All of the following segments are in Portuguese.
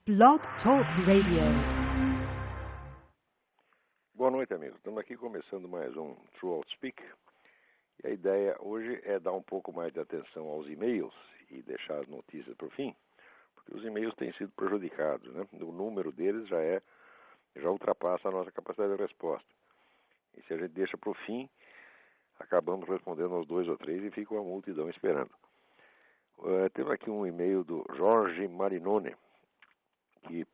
Blog Talk Radio. Boa noite, amigos. Estamos aqui começando mais um True Outspeak. E a ideia hoje é dar um pouco mais de atenção aos e-mails e deixar as notícias para o fim, porque os e-mails têm sido prejudicados, né? O número deles já ultrapassa a nossa capacidade de resposta. E se a gente deixa para o fim, acabamos respondendo aos 2 ou 3 e fica uma multidão esperando. Temos aqui um e-mail do Jorge Marinone, que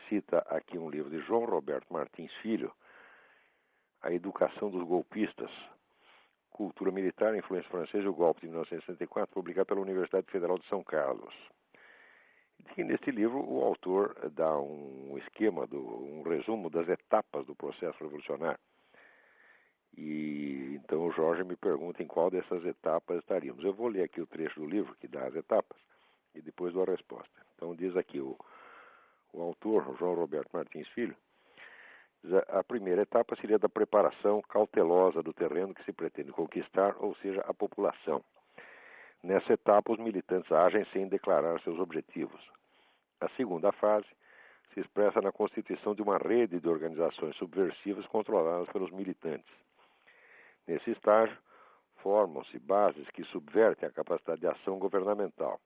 cita aqui um livro de João Roberto Martins Filho, A Educação dos Golpistas, Cultura Militar, Influência Francesa e o Golpe de 1964, publicado pela Universidade Federal de São Carlos. E neste livro o autor dá um esquema, um resumo das etapas do processo revolucionário. E então o Jorge me pergunta em qual dessas etapas estaríamos. Eu vou ler aqui o trecho do livro que dá as etapas e depois dou a resposta. Então diz aqui o autor, João Roberto Martins Filho, a primeira etapa seria da preparação cautelosa do terreno que se pretende conquistar, ou seja, a população. Nessa etapa, os militantes agem sem declarar seus objetivos. A segunda fase se expressa na constituição de uma rede de organizações subversivas controladas pelos militantes. Nesse estágio, formam-se bases que subvertem a capacidade de ação governamental.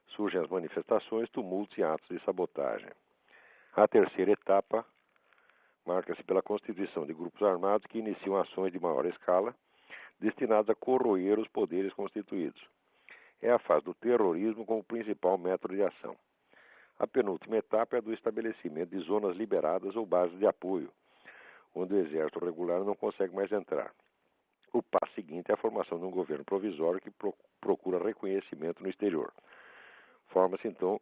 Surgem as manifestações, tumultos e atos de sabotagem. A terceira etapa marca-se pela constituição de grupos armados que iniciam ações de maior escala, destinadas a corroer os poderes constituídos. É a fase do terrorismo como principal método de ação. A penúltima etapa é a do estabelecimento de zonas liberadas ou bases de apoio, onde o exército regular não consegue mais entrar. O passo seguinte é a formação de um governo provisório que procura reconhecimento no exterior. Forma-se, então,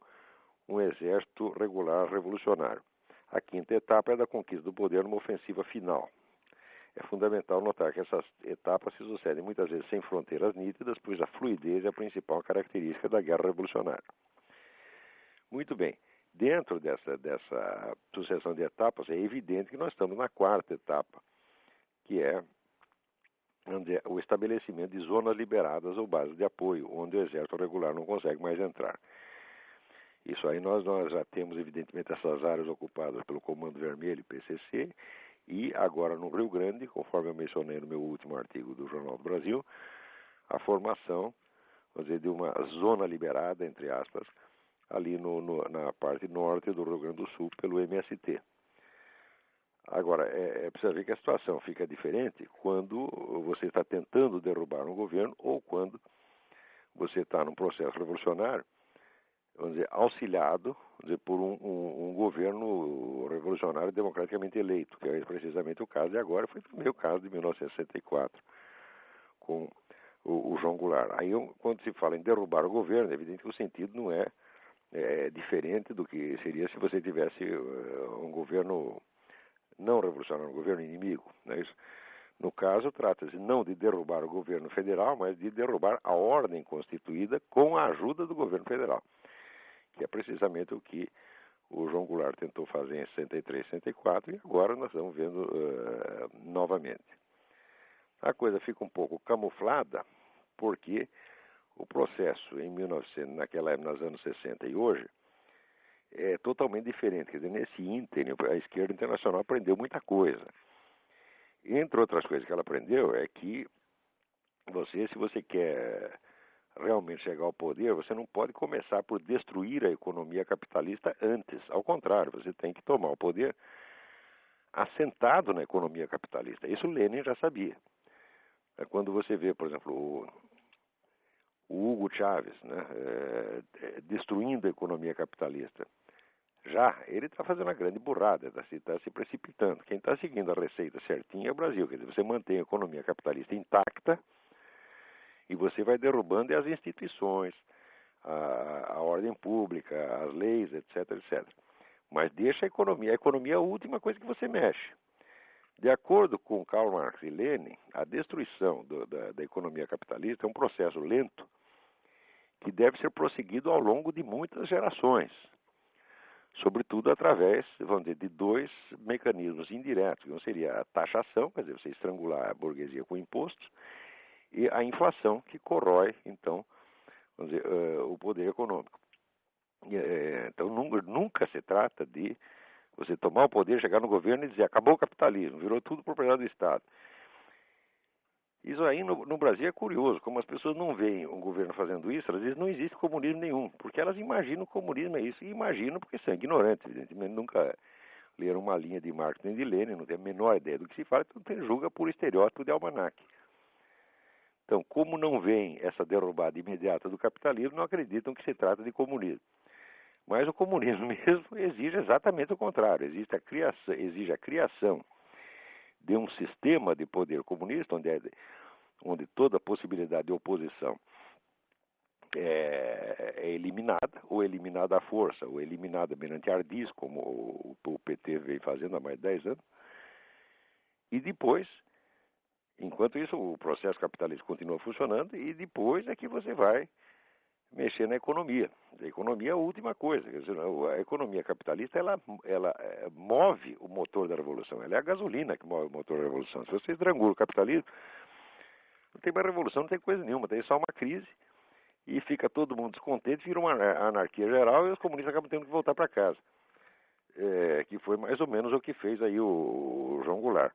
um exército regular revolucionário. A quinta etapa é da conquista do poder numa ofensiva final. É fundamental notar que essas etapas se sucedem muitas vezes sem fronteiras nítidas, pois a fluidez é a principal característica da guerra revolucionária. Muito bem. Dentro dessa sucessão de etapas, é evidente que nós estamos na quarta etapa, que é o estabelecimento de zonas liberadas ou bases de apoio, onde o exército regular não consegue mais entrar. Isso aí nós já temos, evidentemente, essas áreas ocupadas pelo Comando Vermelho, PCC, e agora no Rio Grande, conforme eu mencionei no meu último artigo do Jornal do Brasil, a formação, vamos dizer, de uma zona liberada, entre aspas, ali na parte norte do Rio Grande do Sul, pelo MST. Agora, precisa ver que a situação fica diferente quando você está tentando derrubar um governo ou quando você está num processo revolucionário, vamos dizer, auxiliado, vamos dizer, por um governo revolucionário democraticamente eleito, que é precisamente o caso de agora, foi também o caso de 1964, com o João Goulart. Aí, quando se fala em derrubar o governo, é evidente que o sentido não é diferente do que seria se você tivesse um governo não revolucionário, um governo inimigo. Não é isso? No caso, trata-se não de derrubar o governo federal, mas de derrubar a ordem constituída com a ajuda do governo federal, que é precisamente o que o João Goulart tentou fazer em 63, 64, e agora nós estamos vendo novamente. A coisa fica um pouco camuflada, porque o processo em 1900, naquela época, nos anos 60 e hoje, é totalmente diferente. Quer dizer, nesse ínterim, a esquerda internacional aprendeu muita coisa. Entre outras coisas que ela aprendeu é que se você quer realmente chegar ao poder, você não pode começar por destruir a economia capitalista antes. Ao contrário, você tem que tomar o poder assentado na economia capitalista. Isso Lenin já sabia. Quando você vê, por exemplo, o Hugo Chávez, né, destruindo a economia capitalista, ele está fazendo uma grande burrada, está se precipitando. Quem está seguindo a receita certinha é o Brasil. Quer dizer, você mantém a economia capitalista intacta e você vai derrubando as instituições, a ordem pública, as leis, etc, etc. Mas deixa a economia. A economia é a última coisa que você mexe. De acordo com Karl Marx e Lenin, a destruição da economia capitalista é um processo lento que deve ser prosseguido ao longo de muitas gerações. Sobretudo através, vamos dizer, de 2 mecanismos indiretos, que seria a taxação, quer dizer, você estrangular a burguesia com impostos, e a inflação, que corrói, então, vamos dizer, o poder econômico. Então nunca se trata de você tomar o poder, chegar no governo e dizer acabou o capitalismo, virou tudo propriedade do Estado. Isso aí no Brasil é curioso, como as pessoas não veem o governo fazendo isso, às vezes não existe comunismo nenhum, porque elas imaginam o comunismo é isso, e imaginam porque são ignorantes, evidentemente nunca leram uma linha de Marx nem de Lenin, não tem a menor ideia do que se fala, então julga por estereótipo de almanaque. Então, como não veem essa derrubada imediata do capitalismo, não acreditam que se trata de comunismo. Mas o comunismo mesmo exige exatamente o contrário, exige a criação de um sistema de poder comunista, onde toda possibilidade de oposição é eliminada, ou eliminada à força, ou eliminada mediante ardis, como o PT vem fazendo há mais de 10 anos. E depois, enquanto isso, o processo capitalista continua funcionando, e depois é que você vai mexer na economia. A economia é a última coisa. Quer dizer, a economia capitalista, ela move o motor da revolução. Ela é a gasolina que move o motor da revolução. Se você estrangula o capitalismo, não tem mais revolução, não tem coisa nenhuma. Tem só uma crise e fica todo mundo descontente, vira uma anarquia geral e os comunistas acabam tendo que voltar para casa. Que foi mais ou menos o que fez aí o João Goulart.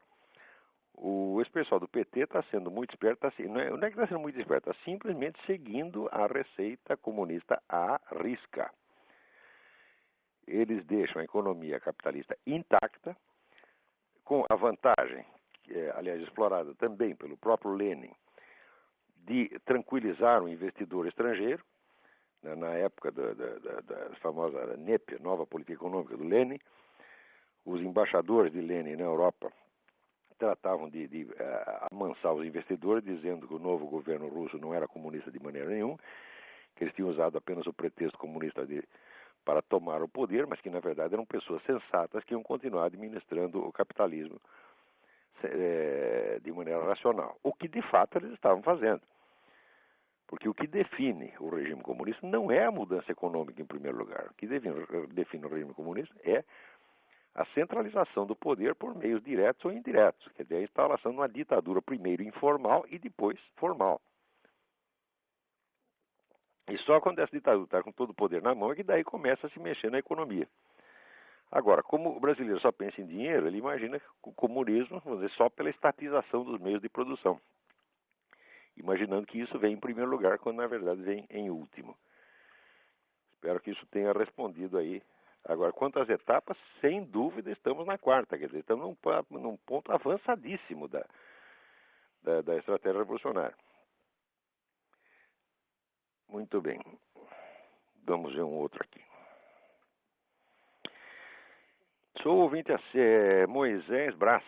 Esse pessoal do PT está sendo muito esperto, não é que está sendo muito esperto, está simplesmente seguindo a receita comunista à risca. Eles deixam a economia capitalista intacta, com a vantagem, aliás, explorada também pelo próprio Lenin, de tranquilizar o investidor estrangeiro, na época da famosa NEP, Nova Política Econômica do Lenin. Os embaixadores de Lenin na Europa tratavam de amansar os investidores, dizendo que o novo governo russo não era comunista de maneira nenhuma, que eles tinham usado apenas o pretexto comunista para tomar o poder, mas que na verdade eram pessoas sensatas que iam continuar administrando o capitalismo de maneira racional. O que de fato eles estavam fazendo. Porque o que define o regime comunista não é a mudança econômica em primeiro lugar. O que define o regime comunista é a centralização do poder por meios diretos ou indiretos. Quer dizer, a instalação de uma ditadura primeiro informal e depois formal. E só quando essa ditadura está com todo o poder na mão é que daí começa a se mexer na economia. Agora, como o brasileiro só pensa em dinheiro, ele imagina o comunismo, vamos dizer, só pela estatização dos meios de produção. Imaginando que isso vem em primeiro lugar, quando na verdade vem em último. Espero que isso tenha respondido aí. Agora, quanto às etapas, sem dúvida estamos na quarta, quer dizer, estamos num ponto avançadíssimo da estratégia revolucionária. Muito bem. Vamos ver um outro aqui. Sou ouvinte Moisés Brás.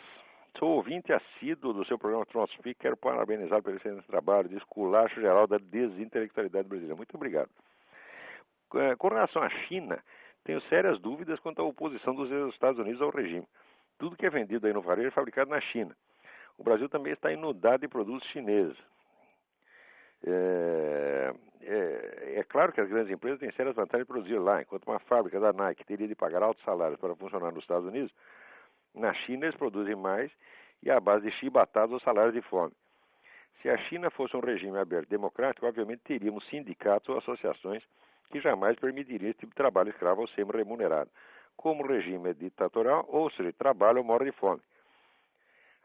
Sou ouvinte assíduo do seu programa Transpeak. Quero parabenizar pelo excelente trabalho de esculacho geral da desintelectualidade brasileira. Muito obrigado. Com relação à China, tenho sérias dúvidas quanto à oposição dos Estados Unidos ao regime. Tudo que é vendido aí no varejo é fabricado na China. O Brasil também está inundado de produtos chineses. É claro que as grandes empresas têm sérias vantagens de produzir lá, enquanto uma fábrica da Nike teria de pagar altos salários para funcionar nos Estados Unidos, na China eles produzem mais e à base de chibatadas ou salários de fome. Se a China fosse um regime aberto e democrático, obviamente teríamos sindicatos ou associações que jamais permitiriam esse tipo de trabalho escravo ou semi-remunerado. Como o regime é ditatorial, ou seja, trabalha ou morre de fome.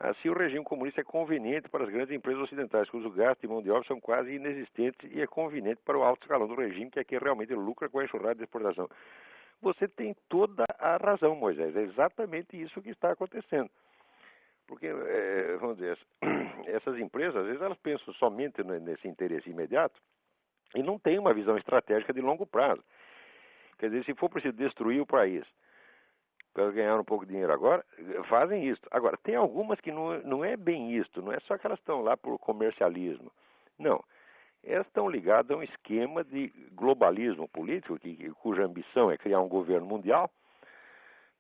Assim, o regime comunista é conveniente para as grandes empresas ocidentais, cujo gasto de mão de obra são quase inexistentes, e é conveniente para o alto escalão do regime, que aqui realmente lucra com a enxurrada de exportação. Você tem toda a razão, Moisés. É exatamente isso que está acontecendo. Porque, vamos dizer, essas empresas, às vezes, elas pensam somente nesse interesse imediato e não têm uma visão estratégica de longo prazo. Quer dizer, se for preciso destruir o país para ganhar um pouco de dinheiro agora, fazem isso. Agora, tem algumas que não é bem isso, não é só que elas estão lá por comercialismo. Não. Elas estão ligadas a um esquema de globalismo político, cuja ambição é criar um governo mundial,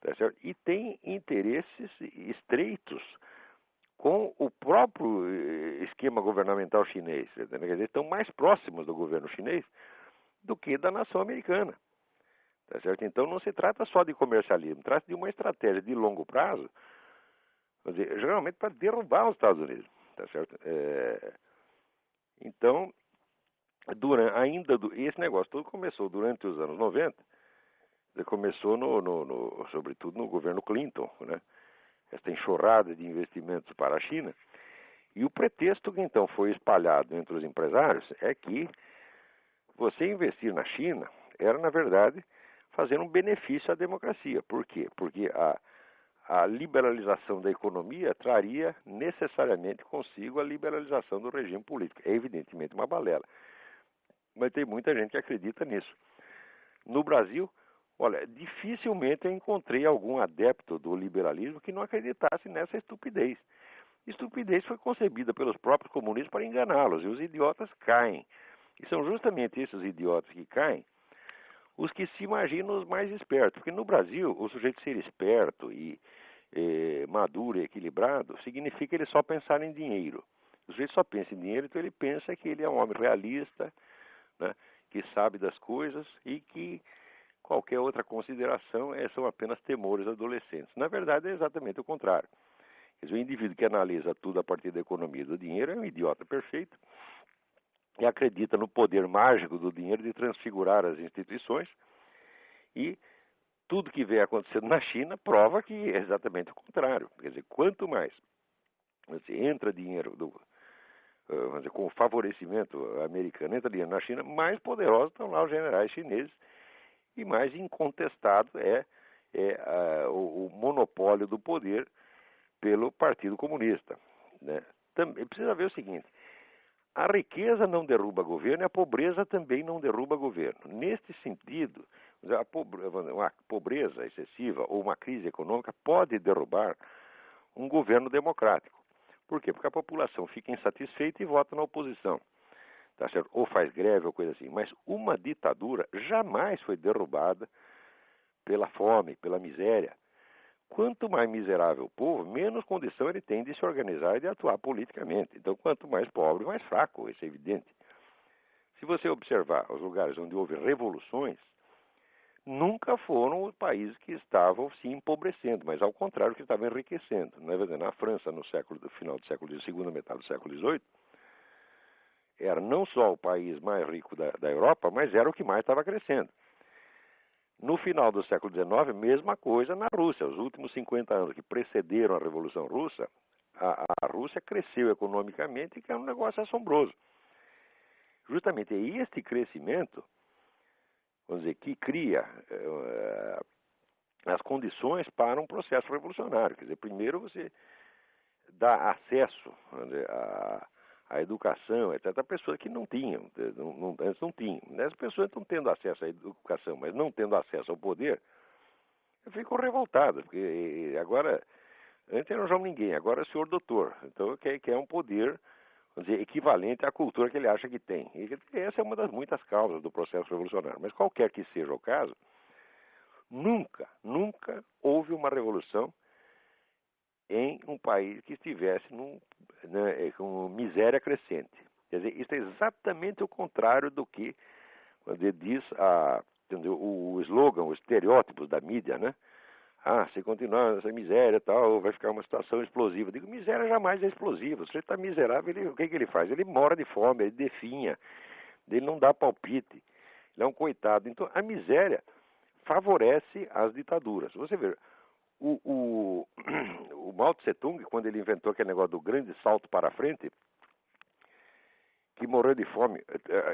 tá certo? E tem interesses estreitos com o próprio esquema governamental chinês. Quer dizer, estão mais próximos do governo chinês do que da nação americana. Tá certo? Então não se trata só de comercialismo, trata de uma estratégia de longo prazo, quer dizer, geralmente para derrubar os Estados Unidos. Tá certo? Então, Esse negócio todo começou durante os anos 90, começou sobretudo no governo Clinton, né? Esta enxurrada de investimentos para a China. E o pretexto que então foi espalhado entre os empresários é que você investir na China era, na verdade, fazer um benefício à democracia. Por quê? Porque a liberalização da economia traria necessariamente consigo a liberalização do regime político. É evidentemente uma balela. Mas tem muita gente que acredita nisso. No Brasil, olha, dificilmente eu encontrei algum adepto do liberalismo que não acreditasse nessa estupidez. Estupidez foi concebida pelos próprios comunistas para enganá-los, e os idiotas caem. E são justamente esses idiotas que caem os que se imaginam os mais espertos. Porque no Brasil, o sujeito ser esperto e maduro e equilibrado significa ele só pensar em dinheiro. O sujeito só pensa em dinheiro, então ele pensa que ele é um homem realista, né, que sabe das coisas e que qualquer outra consideração são apenas temores adolescentes. Na verdade, é exatamente o contrário. Quer dizer, o indivíduo que analisa tudo a partir da economia e do dinheiro é um idiota perfeito e acredita no poder mágico do dinheiro de transfigurar as instituições, e tudo que vem acontecendo na China prova que é exatamente o contrário. Quer dizer, quanto mais entra dinheiro vamos dizer, com o favorecimento americano, entra dinheiro na China, mais poderosos estão lá os generais chineses e mais incontestado o monopólio do poder pelo Partido Comunista, né? Também precisa ver o seguinte: a riqueza não derruba governo e a pobreza também não derruba governo. Neste sentido, uma pobreza excessiva ou uma crise econômica pode derrubar um governo democrático. Por quê? Porque a população fica insatisfeita e vota na oposição. Tá certo? Ou faz greve ou coisa assim. Mas uma ditadura jamais foi derrubada pela fome, pela miséria. Quanto mais miserável o povo, menos condição ele tem de se organizar e de atuar politicamente. Então, quanto mais pobre, mais fraco, isso é evidente. Se você observar os lugares onde houve revoluções, nunca foram os países que estavam se empobrecendo, mas ao contrário, que estavam enriquecendo. Na verdade, na França, no final do século XIX, segunda metade do século XVIII, era não só o país mais rico da Europa, mas era o que mais estava crescendo. No final do século XIX, mesma coisa na Rússia. Os últimos 50 anos que precederam a Revolução Russa, a Rússia cresceu economicamente, que é um negócio assombroso. Justamente é este crescimento, vamos dizer, que cria as condições para um processo revolucionário. Quer dizer, primeiro você dá acesso, vamos dizer, a educação, etc., a pessoas que não tinham, antes não tinham. As pessoas estão tendo acesso à educação, mas não tendo acesso ao poder, ficam revoltadas, porque agora, antes não João ninguém, agora é o senhor doutor. Então, quer um poder, vamos dizer, equivalente à cultura que ele acha que tem. E essa é uma das muitas causas do processo revolucionário. Mas qualquer que seja o caso, nunca houve uma revolução em um país que estivesse com miséria crescente. Quer dizer, isso é exatamente o contrário do que diz o slogan, os estereótipos da mídia, né? Se continuar essa miséria e tal, vai ficar uma situação explosiva. Eu digo, miséria jamais é explosiva. Se ele está miserável, o que ele faz? Ele morre de fome, ele definha, ele não dá palpite, ele é um coitado. Então, a miséria favorece as ditaduras. Você vê, o Mao Tse Tung, quando ele inventou aquele negócio do grande salto para a frente, que morreu de fome,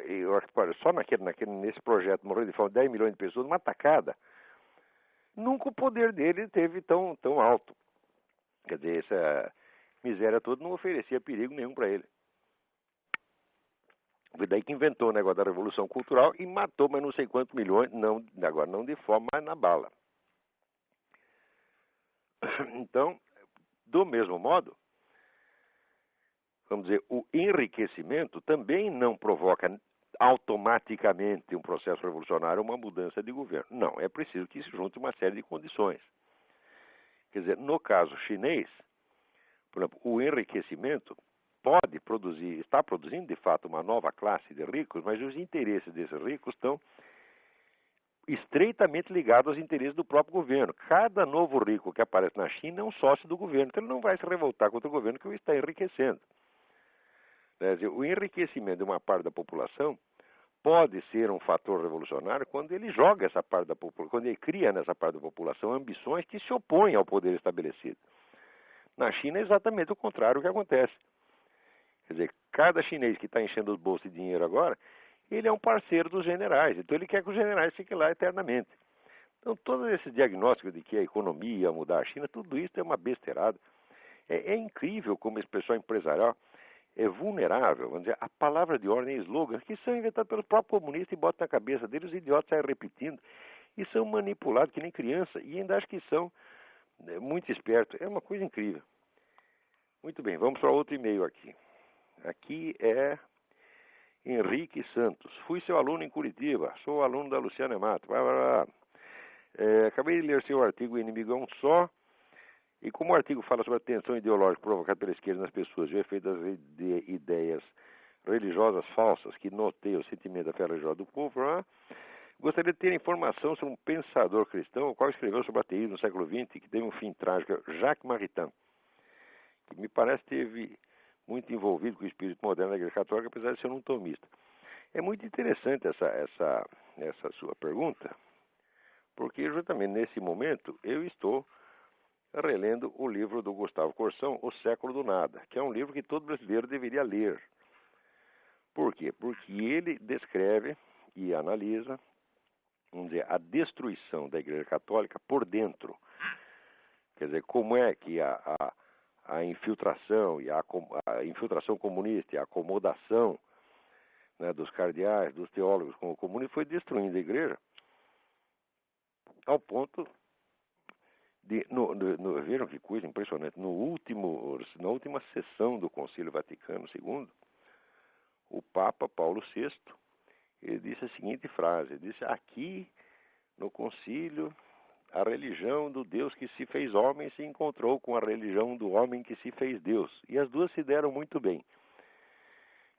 eu acho que só nesse projeto morreu de fome 10 milhões de pessoas, numa tacada, nunca o poder dele teve tão alto. Quer dizer, essa miséria toda não oferecia perigo nenhum para ele. Foi daí que inventou o negócio da Revolução Cultural e matou mas não sei quantos milhões, agora não de fome, mas na bala. Então, do mesmo modo, vamos dizer, o enriquecimento também não provoca automaticamente um processo revolucionário, uma mudança de governo. Não, é preciso que se junte uma série de condições. Quer dizer, no caso chinês, por exemplo, o enriquecimento está produzindo de fato uma nova classe de ricos, mas os interesses desses ricos estão estreitamente ligados aos interesses do próprio governo. Cada novo rico que aparece na China é um sócio do governo, então ele não vai se revoltar contra o governo que o está enriquecendo. Quer dizer, o enriquecimento de uma parte da população pode ser um fator revolucionário quando ele joga essa parte da população, quando ele cria nessa parte da população ambições que se opõem ao poder estabelecido. Na China é exatamente o contrário que acontece. Quer dizer, cada chinês que está enchendo os bolsos de dinheiro agora, ele é um parceiro dos generais, então ele quer que os generais fiquem lá eternamente. Então todo esse diagnóstico de que a economia ia mudar a China, tudo isso é uma besteirada. É incrível como esse pessoal empresarial é vulnerável, vamos dizer, a palavra de ordem e slogans que são inventados pelos próprios comunistas e botam na cabeça deles, os idiotas saem repetindo e são manipulados que nem criança e ainda acham que são muito espertos. É uma coisa incrível. Muito bem, vamos para outro e-mail aqui. Aqui é Henrique Santos. Fui seu aluno em Curitiba, sou aluno da Luciana Mato. Acabei de ler seu artigo O Inimigo é um Só. E como o artigo fala sobre a tensão ideológica provocada pela esquerda nas pessoas e o efeito das ideias religiosas falsas que noteiam o sentimento da fé religiosa do povo, gostaria de ter informação sobre um pensador cristão, o qual escreveu sobre o ateísmo no século XX, que teve um fim trágico, Jacques Maritain, que me parece teve muito envolvido com o espírito moderno da Igreja Católica, apesar de ser um tomista. É muito interessante essa sua pergunta, porque justamente nesse momento eu estou relendo o livro do Gustavo Corsão, O Século do Nada, que é um livro que todo brasileiro deveria ler. Por quê? Porque ele descreve e analisa, vamos dizer, a destruição da Igreja Católica por dentro. Quer dizer, como é que a infiltração e a infiltração comunista e a acomodação, né, dos cardeais, dos teólogos com o comunismo foi destruindo a Igreja ao ponto vejam que coisa impressionante. Na última sessão do Concílio Vaticano II, o Papa Paulo VI, ele disse a seguinte frase, ele disse, aqui no concílio, a religião do Deus que se fez homem se encontrou com a religião do homem que se fez Deus. E as duas se deram muito bem.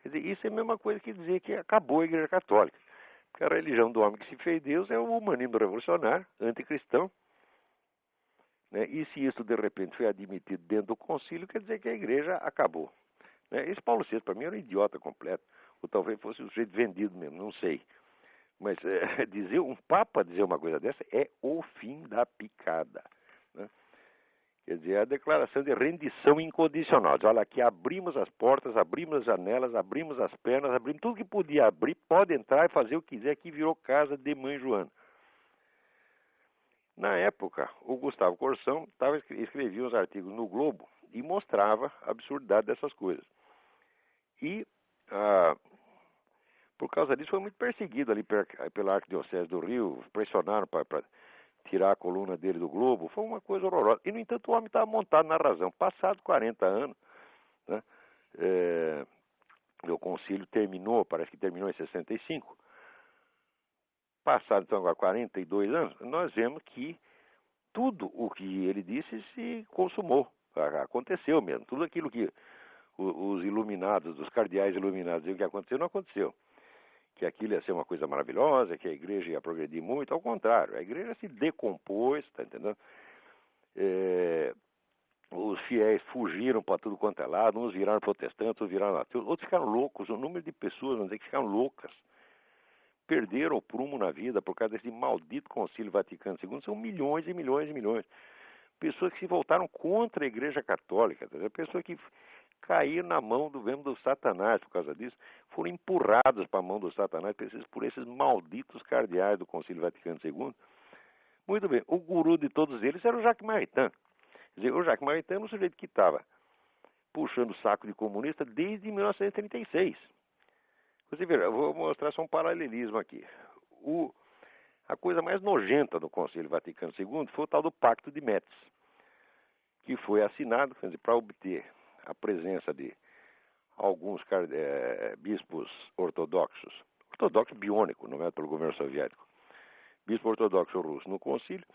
Quer dizer, isso é a mesma coisa que dizer que acabou a Igreja Católica. Porque a religião do homem que se fez Deus é o humanismo revolucionário, anticristão. Né? E se isso de repente foi admitido dentro do concílio, quer dizer que a igreja acabou. Né? Esse Paulo VI, para mim, era um idiota completo. Ou talvez fosse um sujeito vendido mesmo, não sei. Mas um papa dizer uma coisa dessa é o fim da picada. Né? Quer dizer, é a declaração de rendição incondicional. Diz, olha, aqui abrimos as portas, abrimos as janelas, abrimos as pernas, abrimos tudo que podia abrir, pode entrar e fazer o que quiser, aqui virou casa de mãe Joana. Na época, o Gustavo Corsão escrevia uns artigos no Globo e mostrava a absurdidade dessas coisas. E, por causa disso, foi muito perseguido ali pela Arquidiocese do Rio, pressionaram para tirar a coluna dele do Globo, foi uma coisa horrorosa. E, no entanto, o homem estava montado na razão. Passados 40 anos, né, o concílio terminou, parece que terminou em 65, passado então agora 42 anos, nós vemos que tudo o que ele disse se consumou, aconteceu mesmo. Tudo aquilo que os iluminados, os cardeais iluminados diziam que aconteceu, não aconteceu. Que aquilo ia ser uma coisa maravilhosa, que a igreja ia progredir muito, ao contrário, a igreja se decompôs, tá entendendo? Os fiéis fugiram para tudo quanto é lado, uns viraram protestantes, outros viraram ateus, outros ficaram loucos, o número de pessoas, vamos dizer, que ficaram loucas. Perderam o prumo na vida por causa desse maldito Concílio Vaticano II. São milhões e milhões e milhões. Pessoas que se voltaram contra a Igreja Católica. Pessoas que caíram na mão do Satanás por causa disso. Foram empurradas para a mão do Satanás por esses malditos cardeais do Concílio Vaticano II. Muito bem. O guru de todos eles era o Jacques Maritain. Quer dizer, o Jacques Maritain era um sujeito que estava puxando o saco de comunista desde 1936. Você vê, eu vou mostrar só um paralelismo aqui. A coisa mais nojenta do Concílio Vaticano II foi o tal do Pacto de Metz, que foi assinado para obter a presença de alguns bispos ortodoxos biônicos, nomeado pelo governo soviético, bispo ortodoxo russo no concílio.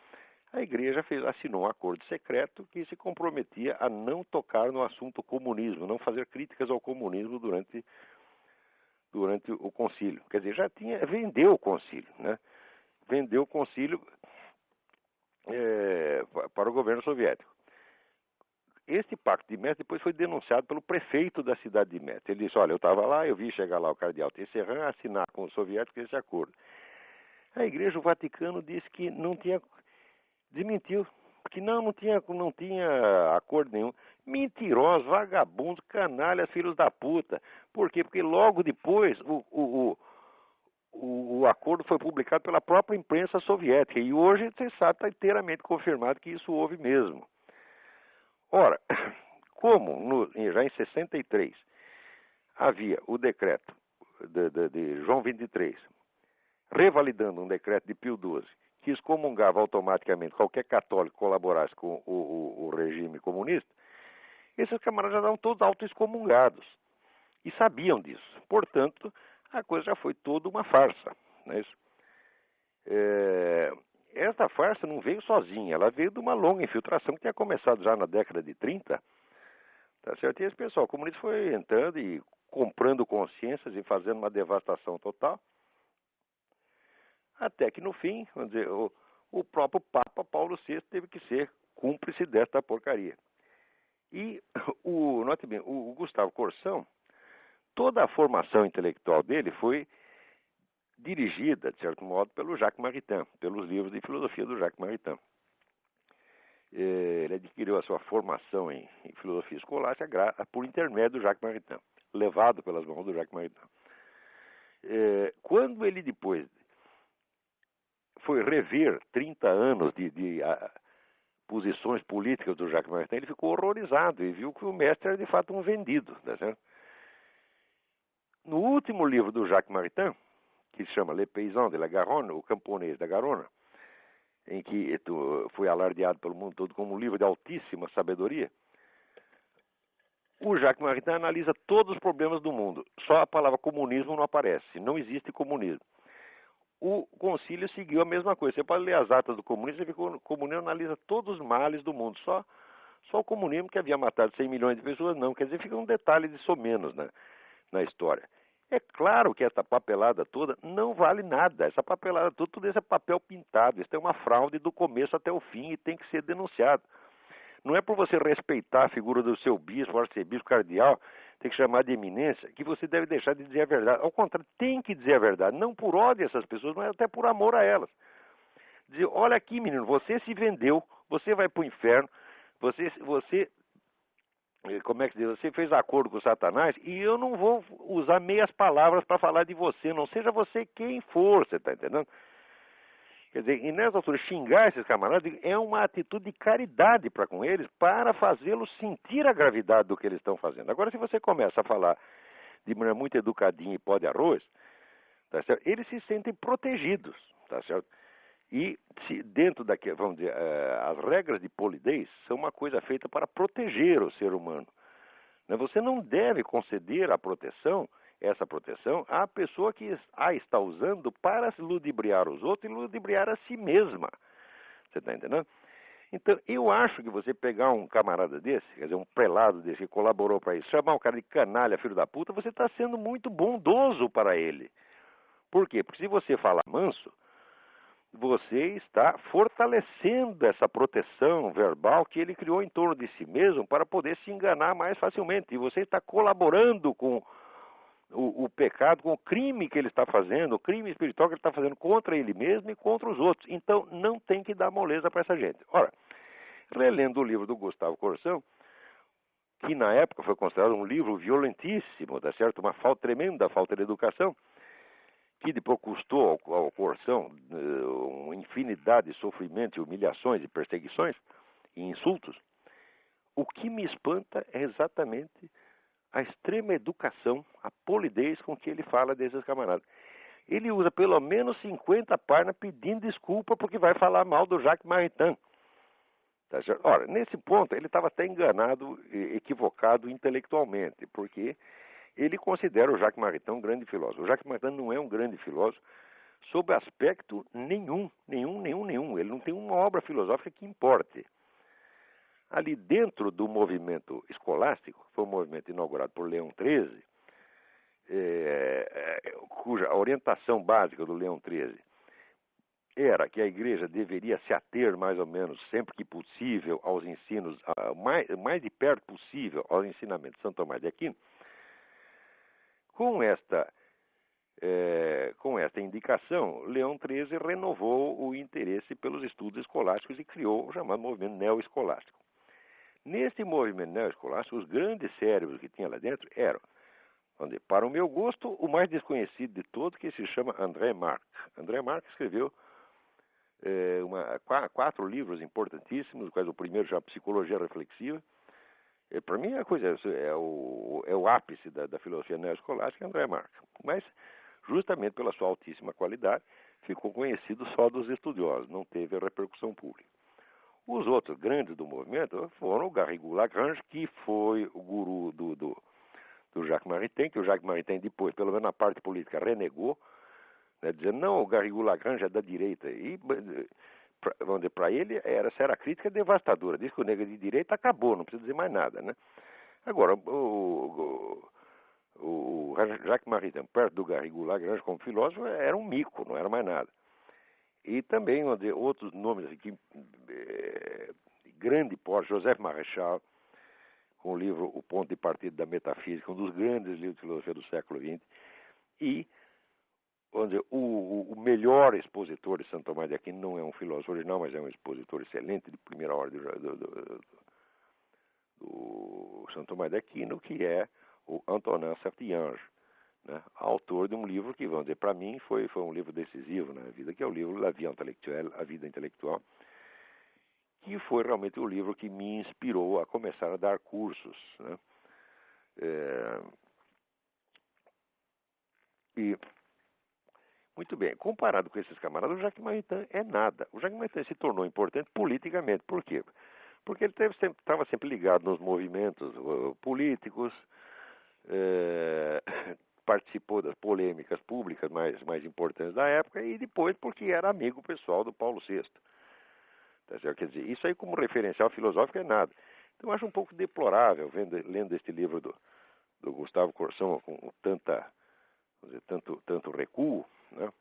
A igreja assinou um acordo secreto que se comprometia a não tocar no assunto comunismo, não fazer críticas ao comunismo durante o concílio. Quer dizer, vendeu o concílio, né? Vendeu o concílio para o governo soviético. Este pacto de Metz depois foi denunciado pelo prefeito da cidade de Metz. Ele disse, olha, eu estava lá, eu vi chegar lá o cardeal Tisserand assinar com os soviéticos esse acordo. A Igreja, o Vaticano, disse que não tinha, desmentiu, que não tinha acordo nenhum. Mentirosos, vagabundos, canalhas, filhos da puta. Por quê? Porque logo depois o acordo foi publicado pela própria imprensa soviética e hoje, você sabe, está inteiramente confirmado que isso houve mesmo. Ora, como já em 63 havia o decreto de João 23, revalidando um decreto de Pio XII, que excomungava automaticamente qualquer católico que colaborasse com o regime comunista, esses camaradas já estavam todos auto-excomungados e sabiam disso. Portanto, a coisa já foi toda uma farsa. Não é isso? Esta farsa não veio sozinha, ela veio de uma longa infiltração que tinha começado já na década de 30. Tá certo? E esse pessoal comunista foi entrando e comprando consciências e fazendo uma devastação total. Até que no fim, vamos dizer, o próprio Papa Paulo VI teve que ser cúmplice desta porcaria. E note bem, o Gustavo Corsão, toda a formação intelectual dele foi dirigida, de certo modo, pelo Jacques Maritain, pelos livros de filosofia do Jacques Maritain. Ele adquiriu a sua formação em filosofia escolástica por intermédio do Jacques Maritain, levado pelas mãos do Jacques Maritain. Quando ele depois foi rever 30 anos de posições políticas do Jacques Maritain, ele ficou horrorizado e viu que o mestre era de fato um vendido. Tá certo? No último livro do Jacques Maritain, que se chama Le Paysan de la Garonne, o camponês da Garona, em que foi alardeado pelo mundo todo como um livro de altíssima sabedoria, o Jacques Maritain analisa todos os problemas do mundo. Só a palavra comunismo não aparece, não existe comunismo. O concílio seguiu a mesma coisa. Você pode ler as atas do comunismo e ver que o comunismo analisa todos os males do mundo. Só o comunismo, que havia matado 100 milhões de pessoas, não. Quer dizer, fica um detalhe de somenos na história. É claro que essa papelada toda não vale nada. Essa papelada toda, tudo isso é papel pintado. Isso é uma fraude do começo até o fim e tem que ser denunciado. Não é por você respeitar a figura do seu bispo, arcebispo, cardeal, tem que chamar de eminência, que você deve deixar de dizer a verdade. Ao contrário, tem que dizer a verdade. Não por ódio a essas pessoas, mas até por amor a elas. Dizer, olha aqui, menino, você se vendeu, você vai para o inferno, você como é que diz? Você fez acordo com Satanás e eu não vou usar meias palavras para falar de você, não seja você quem for, você está entendendo? Quer dizer, e nessa altura, xingar esses camaradas é uma atitude de caridade para com eles, para fazê-los sentir a gravidade do que eles estão fazendo. Agora, se você começa a falar de maneira muito educadinha e pó de arroz, tá certo? Eles se sentem protegidos, tá certo? E dentro vamos dizer, as regras de polidez são uma coisa feita para proteger o ser humano. Você não deve conceder essa proteção à pessoa que a está usando para ludibriar os outros e ludibriar a si mesma. Você está entendendo? Então, eu acho que você pegar um camarada desse, quer dizer, um prelado desse que colaborou para isso, chamar o cara de canalha, filho da puta, você está sendo muito bondoso para ele. Por quê? Porque se você falar manso, você está fortalecendo essa proteção verbal que ele criou em torno de si mesmo para poder se enganar mais facilmente. E você está colaborando com o pecado, com o crime que ele está fazendo, o crime espiritual que ele está fazendo contra ele mesmo e contra os outros. Então, não tem que dar moleza para essa gente. Ora, relendo o livro do Gustavo Corsão, que na época foi considerado um livro violentíssimo, tá certo? Uma tremenda falta de educação, que depois custou ao Corsão uma infinidade de sofrimentos, humilhações e perseguições e insultos. O que me espanta é exatamente a extrema educação, a polidez com que ele fala desses camaradas. Ele usa pelo menos 50 páginas pedindo desculpa porque vai falar mal do Jacques Maritain. Tá certo? Ora, nesse ponto ele estava até enganado, equivocado intelectualmente, porque ele considera o Jacques Maritain um grande filósofo. O Jacques Maritain não é um grande filósofo sob aspecto nenhum. Ele não tem uma obra filosófica que importe. Ali dentro do movimento escolástico, que foi um movimento inaugurado por Leão XIII, cuja orientação básica do Leão XIII era que a igreja deveria se ater mais ou menos sempre que possível aos ensinos, mais de perto possível aos ensinamentos de Santo Tomás de Aquino, com esta indicação, Leão XIII renovou o interesse pelos estudos escolásticos e criou o chamado movimento neoescolástico. Nesse movimento neoescolástico, os grandes cérebros que tinha lá dentro eram, para o meu gosto, o mais desconhecido de todos, que se chama André Marx. André Marx escreveu 4 livros importantíssimos, quais o primeiro chama Psicologia Reflexiva. Para mim, é o ápice da filosofia neoescolástica, André Marx. Mas, justamente pela sua altíssima qualidade, ficou conhecido só dos estudiosos, não teve a repercussão pública. Os outros grandes do movimento foram o Garrigou Lagrange, que foi o guru do Jacques Maritain, que o Jacques Maritain depois, pelo menos na parte política, renegou, né, dizendo, não, o Garrigou Lagrange é da direita. E, vamos dizer, para ele, essa era a crítica devastadora. Diz que o negro de direita acabou, não precisa dizer mais nada, né? Agora, o Jacques Maritain, perto do Garrigou Lagrange como filósofo, era um mico, não era mais nada. E também outros nomes aqui, grande porte, Joseph Marechal, com o livro O Ponto de Partida da Metafísica, um dos grandes livros de filosofia do século XX, e vamos dizer, o melhor expositor de Santo Tomás de Aquino não é um filósofo original, mas é um expositor excelente de primeira ordem do Santo Tomás de Aquino, que é o Antonin Saint-Ange, né, autor de um livro que, vamos dizer, para mim foi um livro decisivo na vida, que é o livro La Vie Intellectuelle, A Vida Intelectual, que foi realmente o livro que me inspirou a começar a dar cursos, né? E, muito bem, comparado com esses camaradas, o Jacques Maritain é nada. O Jacques Maritain se tornou importante politicamente. Por quê? Porque ele estava sempre ligado nos movimentos políticos, participou das polêmicas públicas mais importantes da época e depois porque era amigo pessoal do Paulo VI. Tá certo? Quer dizer, isso aí como referencial filosófico é nada. Então eu acho um pouco deplorável, lendo este livro do Gustavo Corsão com tanto recuo, né?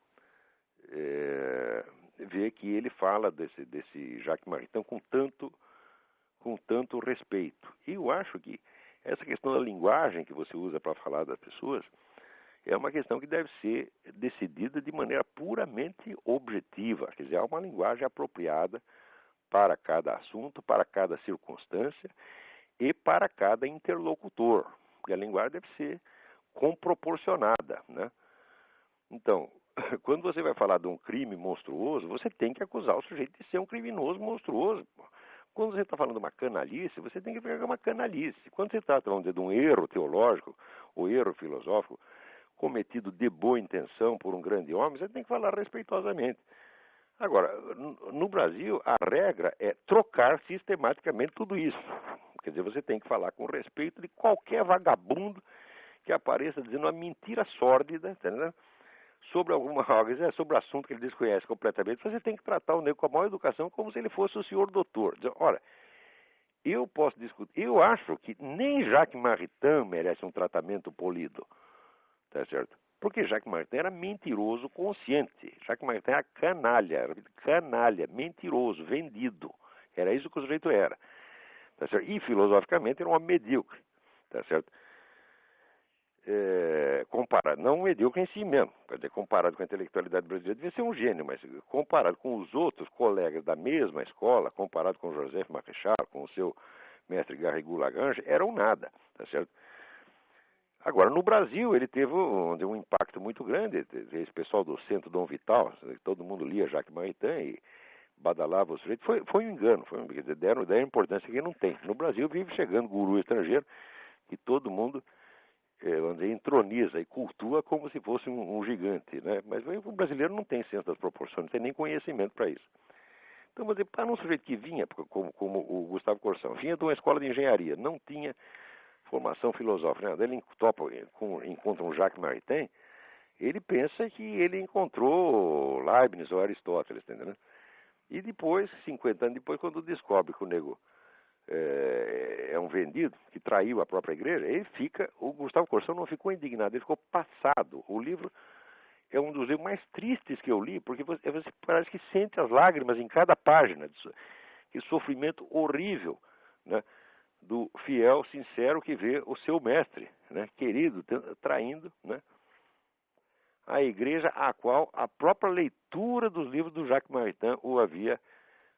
Ver que ele fala desse Jacques Maritain com tanto respeito. E eu acho que essa questão da linguagem que você usa para falar das pessoas é uma questão que deve ser decidida de maneira puramente objetiva. Quer dizer, há uma linguagem apropriada para cada assunto, para cada circunstância e para cada interlocutor. Porque a linguagem deve ser comproporcionada, né? Então, quando você vai falar de um crime monstruoso, você tem que acusar o sujeito de ser um criminoso monstruoso. Quando você está falando de uma canalice, você tem que pegar uma canalice. Quando você está falando de um erro teológico ou erro filosófico cometido de boa intenção por um grande homem, você tem que falar respeitosamente. Agora, no Brasil, a regra é trocar sistematicamente tudo isso. Quer dizer, você tem que falar com respeito de qualquer vagabundo que apareça dizendo uma mentira sórdida, entendeu? Sobre sobre o assunto que ele desconhece completamente. Você tem que tratar o negro com a maior educação como se ele fosse o senhor doutor. Dizer, olha, eu posso discutir, eu acho que nem Jacques Maritain merece um tratamento polido, tá certo? Porque Jacques Maritain era mentiroso consciente. Jacques Maritain era canalha, mentiroso, vendido. Era isso que o sujeito era. Tá certo? E filosoficamente era um homem medíocre. Tá certo? Comparado, não medíocre em si mesmo, quer dizer, comparado com a intelectualidade brasileira, devia ser um gênio, mas comparado com os outros colegas da mesma escola, comparado com Joseph Marechal, com o seu mestre Garrigou Lagrange, era um nada, tá certo? Agora, no Brasil, ele teve um impacto muito grande. Esse pessoal do Centro Dom Vital, todo mundo lia Jacques Maritain e badalava o sujeito. Foi um engano, quer dizer, deram a importância que não tem. No Brasil vive chegando guru estrangeiro e todo mundo vamos dizer, entroniza e cultua como se fosse um gigante, né? Mas o brasileiro não tem senso das proporções, não tem nem conhecimento para isso. Então, vamos dizer, para um sujeito que vinha, como o Gustavo Corsão, vinha de uma escola de engenharia, não tinha formação filosófica, né? Ele encontra um Jacques Maritain, ele pensa que ele encontrou Leibniz ou Aristóteles, entendeu? E depois, 50 anos depois, quando descobre que o nego é um vendido, que traiu a própria igreja, o Gustavo Corsão não ficou indignado, ele ficou passado. O livro é um dos livros mais tristes que eu li, porque você parece que sente as lágrimas em cada página. Que sofrimento horrível, né, do fiel, sincero que vê o seu mestre, né, querido, traindo, né, a igreja a qual a própria leitura dos livros do Jacques Maritain o havia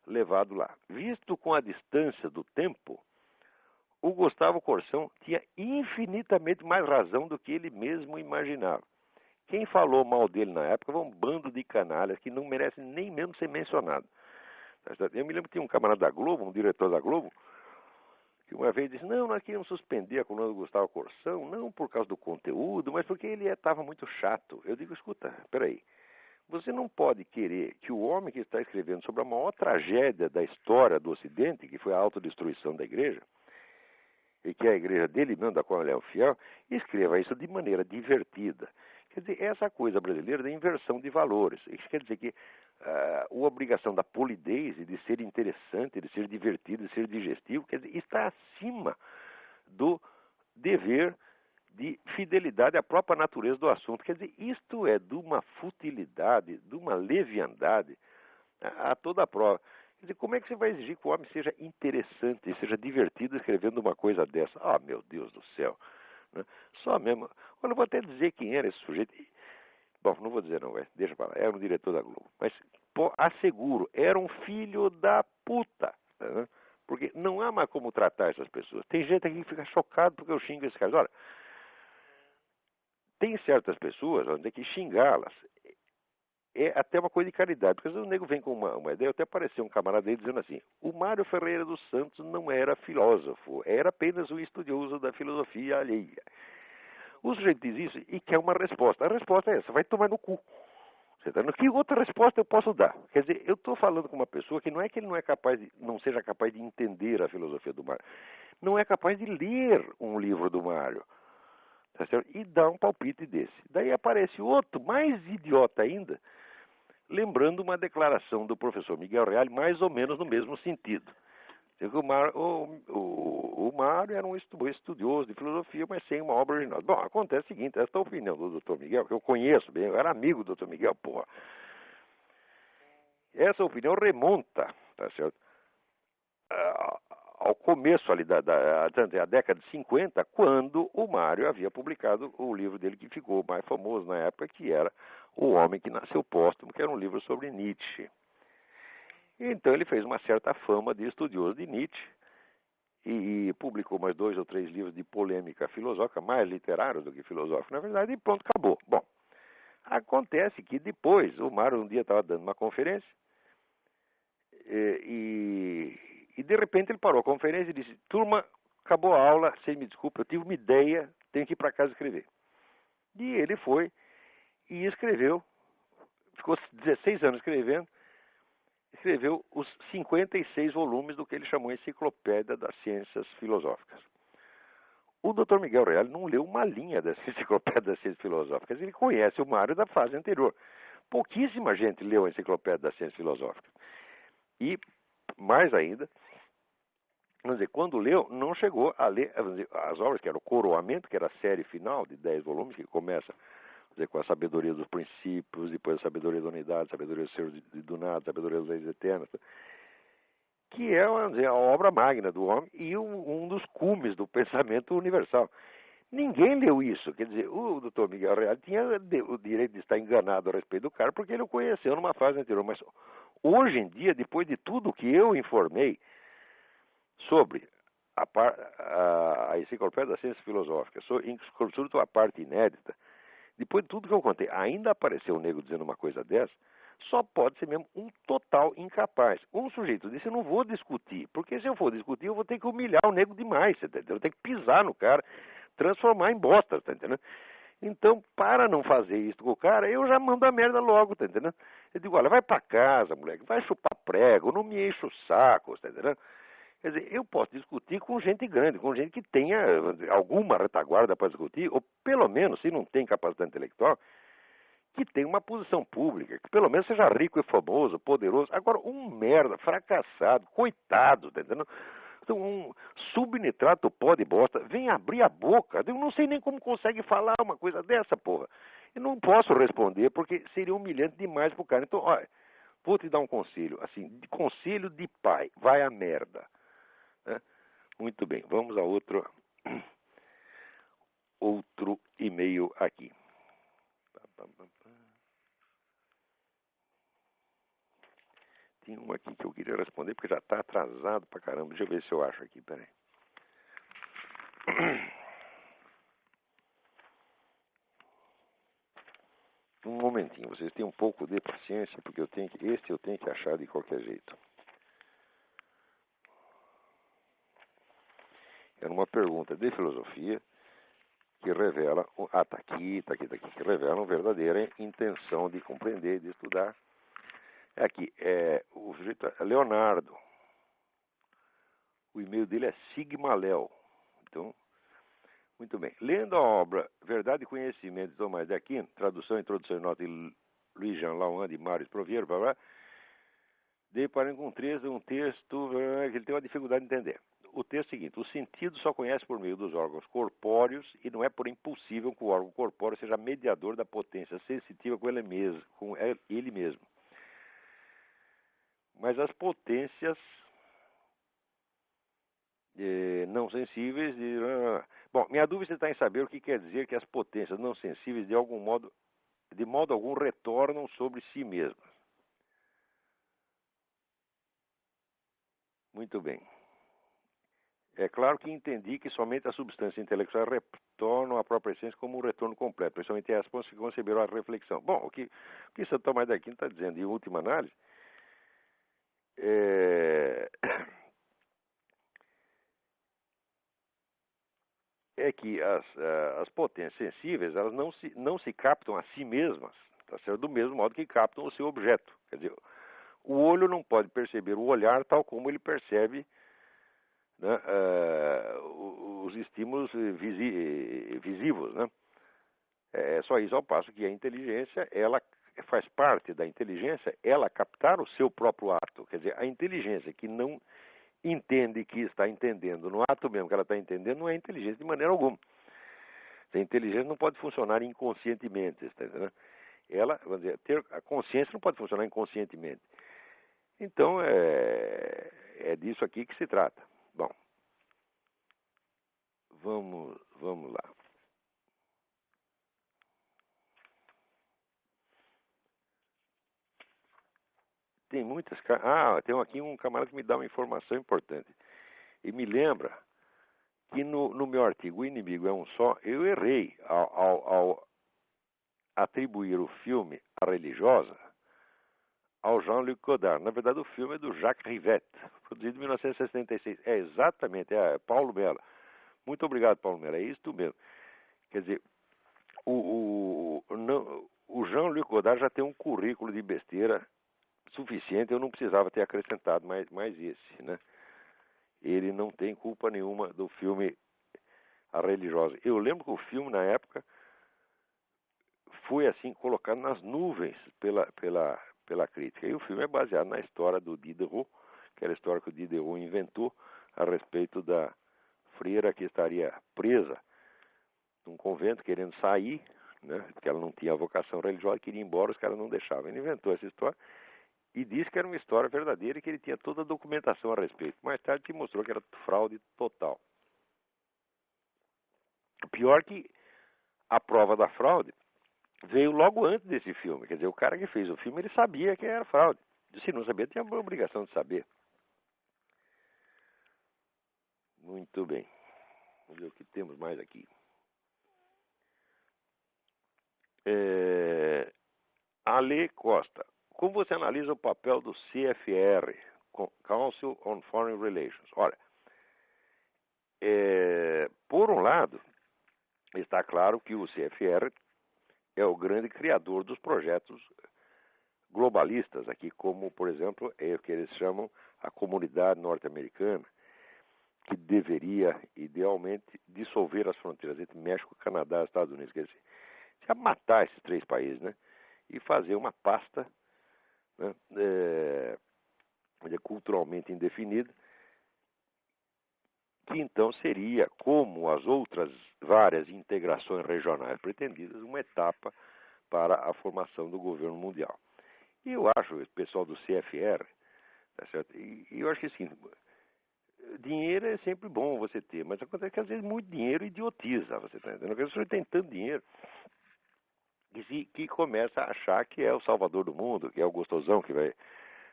levado lá. Visto com a distância do tempo, o Gustavo Corsão tinha infinitamente mais razão do que ele mesmo imaginava. Quem falou mal dele na época foi um bando de canalhas que não merece nem mesmo ser mencionado. Eu me lembro que tinha um camarada da Globo, um diretor da Globo, que uma vez disse, não, nós queríamos suspender a coluna do Gustavo Corsão, não por causa do conteúdo, mas porque ele estava muito chato. Eu digo, escuta, peraí, você não pode querer que o homem que está escrevendo sobre a maior tragédia da história do Ocidente, que foi a autodestruição da igreja, e que é a igreja dele mesmo, da qual ele é o fiel, escreva isso de maneira divertida. Quer dizer, essa coisa brasileira da inversão de valores. Isso quer dizer que a obrigação da polidez e de ser interessante, de ser divertido, de ser digestivo, quer dizer, está acima do dever de fidelidade à própria natureza do assunto. Quer dizer, isto é de uma futilidade, de uma leviandade a toda a prova. Quer dizer, como é que você vai exigir que o homem seja interessante, seja divertido escrevendo uma coisa dessa? Ah, meu Deus do céu. Né? Só mesmo. Olha, eu vou até dizer quem era esse sujeito. Bom, não vou dizer não, deixa pra lá. Era um diretor da Globo. Mas, pô, asseguro, era um filho da puta. Né? Porque não há mais como tratar essas pessoas. Tem gente aqui que fica chocado porque eu xingo esses caras. Olha, tem certas pessoas onde é que xingá-las é até uma coisa de caridade, porque às vezes o nego vem com uma ideia, até apareceu um camarada aí dizendo assim, o Mário Ferreira dos Santos não era filósofo, era apenas um estudioso da filosofia alheia. O sujeito diz isso e quer uma resposta. A resposta é essa, vai tomar no cu. Que outra resposta eu posso dar? Quer dizer, eu estou falando com uma pessoa que não é que ele não seja capaz de entender a filosofia do Mário, não é capaz de ler um livro do Mário. Tá certo? E dá um palpite desse. Daí aparece outro, mais idiota ainda, lembrando uma declaração do professor Miguel Reale, mais ou menos no mesmo sentido. O Mário era um estudioso de filosofia, mas sem uma obra original. Bom, acontece o seguinte, essa opinião do Dr. Miguel, que eu conheço bem, eu era amigo do Dr. Miguel, porra. Essa opinião remonta, tá certo? Ao começo ali da década de 50, quando o Mário havia publicado o livro dele que ficou mais famoso na época, que era O Homem que Nasceu Póstumo, que era um livro sobre Nietzsche. Então ele fez uma certa fama de estudioso de Nietzsche e publicou mais 2 ou 3 livros de polêmica filosófica, mais literários do que filosóficos, na verdade, e pronto, acabou. Bom, acontece que depois o Mário um dia estava dando uma conferência e de repente ele parou a conferência e disse, turma, acabou a aula, vocês me desculpem, eu tive uma ideia, tenho que ir para casa escrever. E ele foi e escreveu, ficou 16 anos escreveu os 56 volumes do que ele chamou Enciclopédia das Ciências Filosóficas. O Dr. Miguel Reale não leu uma linha dessa Enciclopédia das Ciências Filosóficas, ele conhece o Mário da fase anterior. Pouquíssima gente leu a Enciclopédia das Ciências Filosóficas. E, mais ainda, vamos dizer, quando leu, não chegou a ler as obras, que era o Coroamento, que era a série final de 10 volumes, que começa com a sabedoria dos princípios, depois a sabedoria da unidade, a sabedoria do ser do nada, a sabedoria das leis eternas, que é a obra magna do homem e um dos cumes do pensamento universal. Ninguém leu isso, quer dizer, o Dr. Miguel Reale tinha o direito de estar enganado a respeito do cara, porque ele o conheceu numa fase anterior, mas hoje em dia, depois de tudo que eu informei sobre a Enciclopédia das Ciências Filosóficas, sobretudo a parte inédita, depois de tudo que eu contei, ainda apareceu um nego dizendo uma coisa dessa, só pode ser mesmo um total incapaz. Um sujeito disse, eu não vou discutir, porque se eu for discutir, eu vou ter que humilhar o nego demais, você tá entendendo? Eu tenho que pisar no cara, transformar em bosta, tá entendendo? Então, para não fazer isso com o cara, eu já mando a merda logo, tá entendendo? Eu digo, olha, vai pra casa, moleque, vai chupar prego, não me enche o saco, tá entendendo? Quer dizer, eu posso discutir com gente grande, com gente que tenha alguma retaguarda para discutir, ou pelo menos, se não tem capacidade intelectual, que tenha uma posição pública, que pelo menos seja rico e famoso, poderoso. Agora, um merda, fracassado, coitado, tá entendendo? Então, um subnitrato pó de bosta, vem abrir a boca, eu não sei nem como consegue falar uma coisa dessa, porra. Eu não posso responder porque seria humilhante demais pro cara. Então, olha, vou te dar um conselho, assim, de conselho de pai, vai a merda. Né? Muito bem, vamos a outro e-mail aqui. Tem um aqui que eu queria responder porque já está atrasado pra caramba. Deixa eu ver se eu acho aqui, peraí. Um momentinho, vocês têm um pouco de paciência, porque eu tenho que achar de qualquer jeito. Era uma pergunta de filosofia que revela, tá aqui, que revela uma verdadeira intenção de compreender, de estudar. Aqui, o sujeito é Leonardo. O e-mail dele é Sigma-Léo. Então, muito bem. Lendo a obra Verdade e Conhecimento de Tomás de Aquino, tradução, introdução e nota de Luiz Jean Laurent de Mário Proviero, blá, blá, deparando com um texto que ele tem uma dificuldade de entender. O texto é o seguinte: o sentido só conhece por meio dos órgãos corpóreos e não é por impossível que o órgão corpóreo seja mediador da potência sensitiva com ele mesmo. Mas as potências não sensíveis... Bom, minha dúvida está em saber o que quer dizer que as potências não sensíveis de modo algum retornam sobre si mesmas. Muito bem. É claro que entendi que somente a substância intelectual retorna à própria essência como um retorno completo, principalmente as que conceberam a reflexão. Bom, o que Santo Tomás de Aquino está dizendo, em última análise, é que as potências sensíveis, elas não se captam a si mesmas, tá certo? Do mesmo modo que captam o seu objeto. Quer dizer, o olho não pode perceber o olhar tal como ele percebe, né, os estímulos visivos, né? É só isso, ao passo que a inteligência, ela faz parte da inteligência, ela captar o seu próprio ato. Quer dizer, a inteligência que não entende que está entendendo no ato mesmo que ela está entendendo, não é inteligência de maneira alguma. A inteligência não pode funcionar inconscientemente, está entendendo? Ela, vamos dizer, a consciência não pode funcionar inconscientemente. Então, é disso aqui que se trata. Bom, vamos lá. Tem muitas... tem aqui um camarada que me dá uma informação importante. E me lembra que no meu artigo O Inimigo é um Só, eu errei ao atribuir o filme A Religiosa ao Jean-Luc Godard. Na verdade, o filme é do Jacques Rivette, produzido em 1966. É exatamente, Paulo Mello. Muito obrigado, Paulo Mello. É isso mesmo. Quer dizer, o Jean-Luc Godard já tem um currículo de besteira suficiente, eu não precisava ter acrescentado mais esse, né? Ele não tem culpa nenhuma do filme A Religiosa. Eu lembro que o filme, na época, foi assim colocado nas nuvens pela crítica. E o filme é baseado na história do Diderot, que era a história que o Diderot inventou a respeito da freira que estaria presa num convento querendo sair, né, porque ela não tinha vocação religiosa, queria ir embora, os caras não deixavam. Ele inventou essa história e disse que era uma história verdadeira e que ele tinha toda a documentação a respeito. Mais tarde te mostrou que era fraude total. Pior que a prova da fraude veio logo antes desse filme. Quer dizer, o cara que fez o filme, ele sabia que era fraude. Se não sabia, tinha a obrigação de saber. Muito bem. Vamos ver o que temos mais aqui. Ale Costa. Como você analisa o papel do CFR, Council on Foreign Relations? Olha, por um lado, está claro que o CFR é o grande criador dos projetos globalistas aqui, como, por exemplo, é o que eles chamam a comunidade norte-americana, que deveria, idealmente, dissolver as fronteiras entre México, Canadá e Estados Unidos. Quer dizer, já matar esses três países, né? E fazer uma pasta, né, culturalmente indefinida, que então seria, como as outras várias integrações regionais pretendidas, uma etapa para a formação do governo mundial. E eu acho, o pessoal do CFR, tá certo? E eu acho que assim, dinheiro é sempre bom você ter, mas acontece que às vezes muito dinheiro idiotiza, você está entendendo? Porque você tem tanto dinheiro que começa a achar que é o salvador do mundo, que é o gostosão que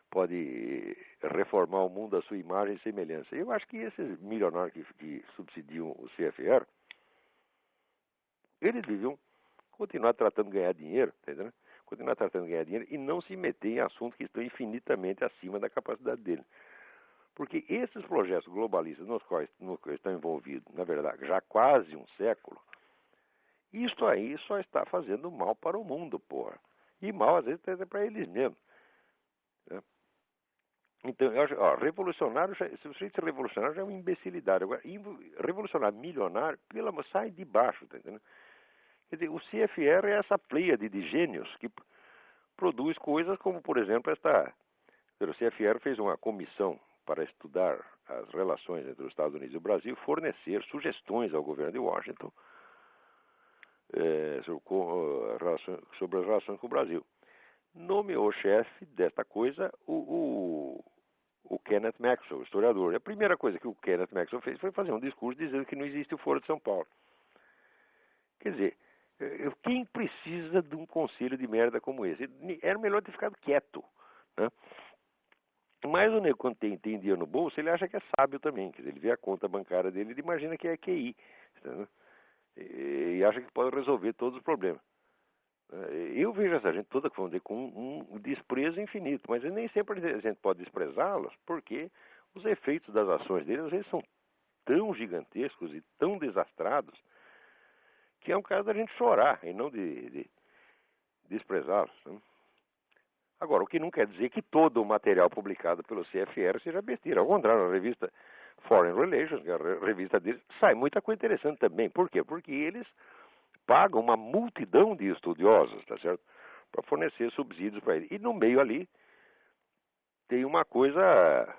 pode reformar o mundo à sua imagem e semelhança. Eu acho que esses milionários que subsidiam o CFR, eles deviam continuar tratando de ganhar dinheiro, tá entendendo? Continuar tratando de ganhar dinheiro e não se meter em assuntos que estão infinitamente acima da capacidade deles. Porque esses projetos globalistas nos quais estão envolvidos, na verdade, já há quase um século, isto aí só está fazendo mal para o mundo, porra. E mal, às vezes, até para eles mesmos. Né? Então, eu acho, ó, revolucionário, se você diz revolucionário, já é uma imbecilidade. Agora, revolucionário milionário, sai de baixo, tá entendendo? Quer dizer, o CFR é essa pleiade de gênios que produz coisas como, por exemplo, o CFR fez uma comissão para estudar as relações entre os Estados Unidos e o Brasil, fornecer sugestões ao governo de Washington sobre as relações com o Brasil. Nomeou chefe desta coisa o Kenneth Maxwell, historiador. E a primeira coisa que o Kenneth Maxwell fez foi fazer um discurso dizendo que não existe o Foro de São Paulo. Quer dizer, quem precisa de um conselho de merda como esse? Era melhor ter ficado quieto, né? Mas o nego, quando tem dinheiro no bolso, ele acha que é sábio também. Quer dizer, ele vê a conta bancária dele, ele imagina que é QI. Né? E acha que pode resolver todos os problemas. Eu vejo essa gente toda com um desprezo infinito, mas nem sempre a gente pode desprezá-los, porque os efeitos das ações deles, às vezes, são tão gigantescos e tão desastrados, que é um caso da gente chorar e não de desprezá-los. Né? Agora, o que não quer dizer que todo o material publicado pelo CFR seja besteira. Ao contrário, a revista Foreign Relations, que é a revista deles, sai muita coisa interessante também. Por quê? Porque eles pagam uma multidão de estudiosos, tá certo? Para fornecer subsídios para eles. E no meio ali tem uma coisa...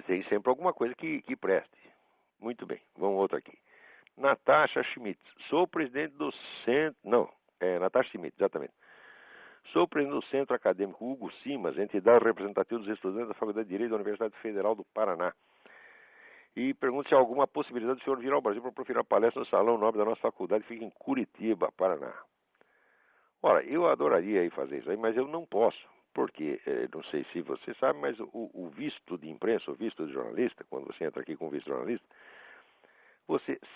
tem sempre alguma coisa que preste. Muito bem, vamos outro aqui. Natasha Schmidt, sou presidente do Centro... Não, Natasha Schmidt, exatamente. Sou presidente do Centro Acadêmico Hugo Simas, entidade representativa dos estudantes da Faculdade de Direito da Universidade Federal do Paraná. E pergunto se há alguma possibilidade do senhor vir ao Brasil para proferir a palestra no Salão Nobre da nossa faculdade, que fica em Curitiba, Paraná. Ora, eu adoraria ir fazer isso aí, mas eu não posso, porque, não sei se você sabe, mas o visto de imprensa, o visto de jornalista, quando você entra aqui com visto de jornalista,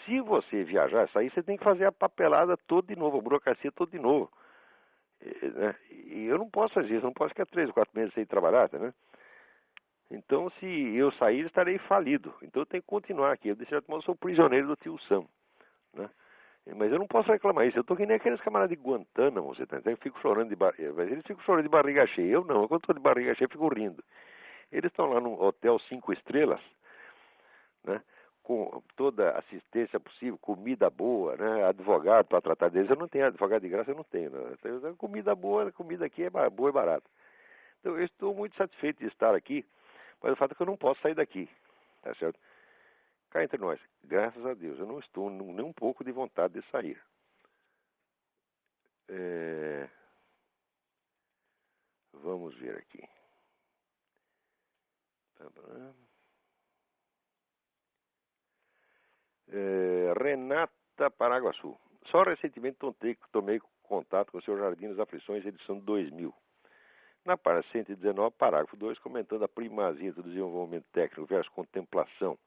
se você viajar, sair, você tem que fazer a papelada toda de novo, a burocracia toda de novo. E eu não posso fazer isso, não posso ficar 3 ou 4 meses sem trabalhar, tá, né? Então, se eu sair, estarei falido. Então, eu tenho que continuar aqui. Eu, de certo modo, sou prisioneiro do tio Sam, né? Mas eu não posso reclamar isso. Eu estou que nem aqueles camaradas de Guantánamo, você tá entendendo? Eu fico chorando de barriga. Mas eles ficam chorando de barriga cheia. Eu não. Quando estou de barriga cheia, eu fico rindo. Eles estão lá num hotel 5 estrelas, né? Com toda a assistência possível, comida boa, né? Advogado para tratar deles. Eu não tenho advogado de graça, eu não tenho. Né? Comida boa, comida aqui é boa e barata. Então, eu estou muito satisfeito de estar aqui, mas o fato é que eu não posso sair daqui, tá certo? Cá entre nós, graças a Deus, eu não estou nem um pouco de vontade de sair. Vamos ver aqui. Renata Paraguaçu. Só recentemente tomei contato com o seu Jardim das Aflições, edição 2000. Na página 119, parágrafo 2, comentando a primazia do desenvolvimento técnico versus contemplação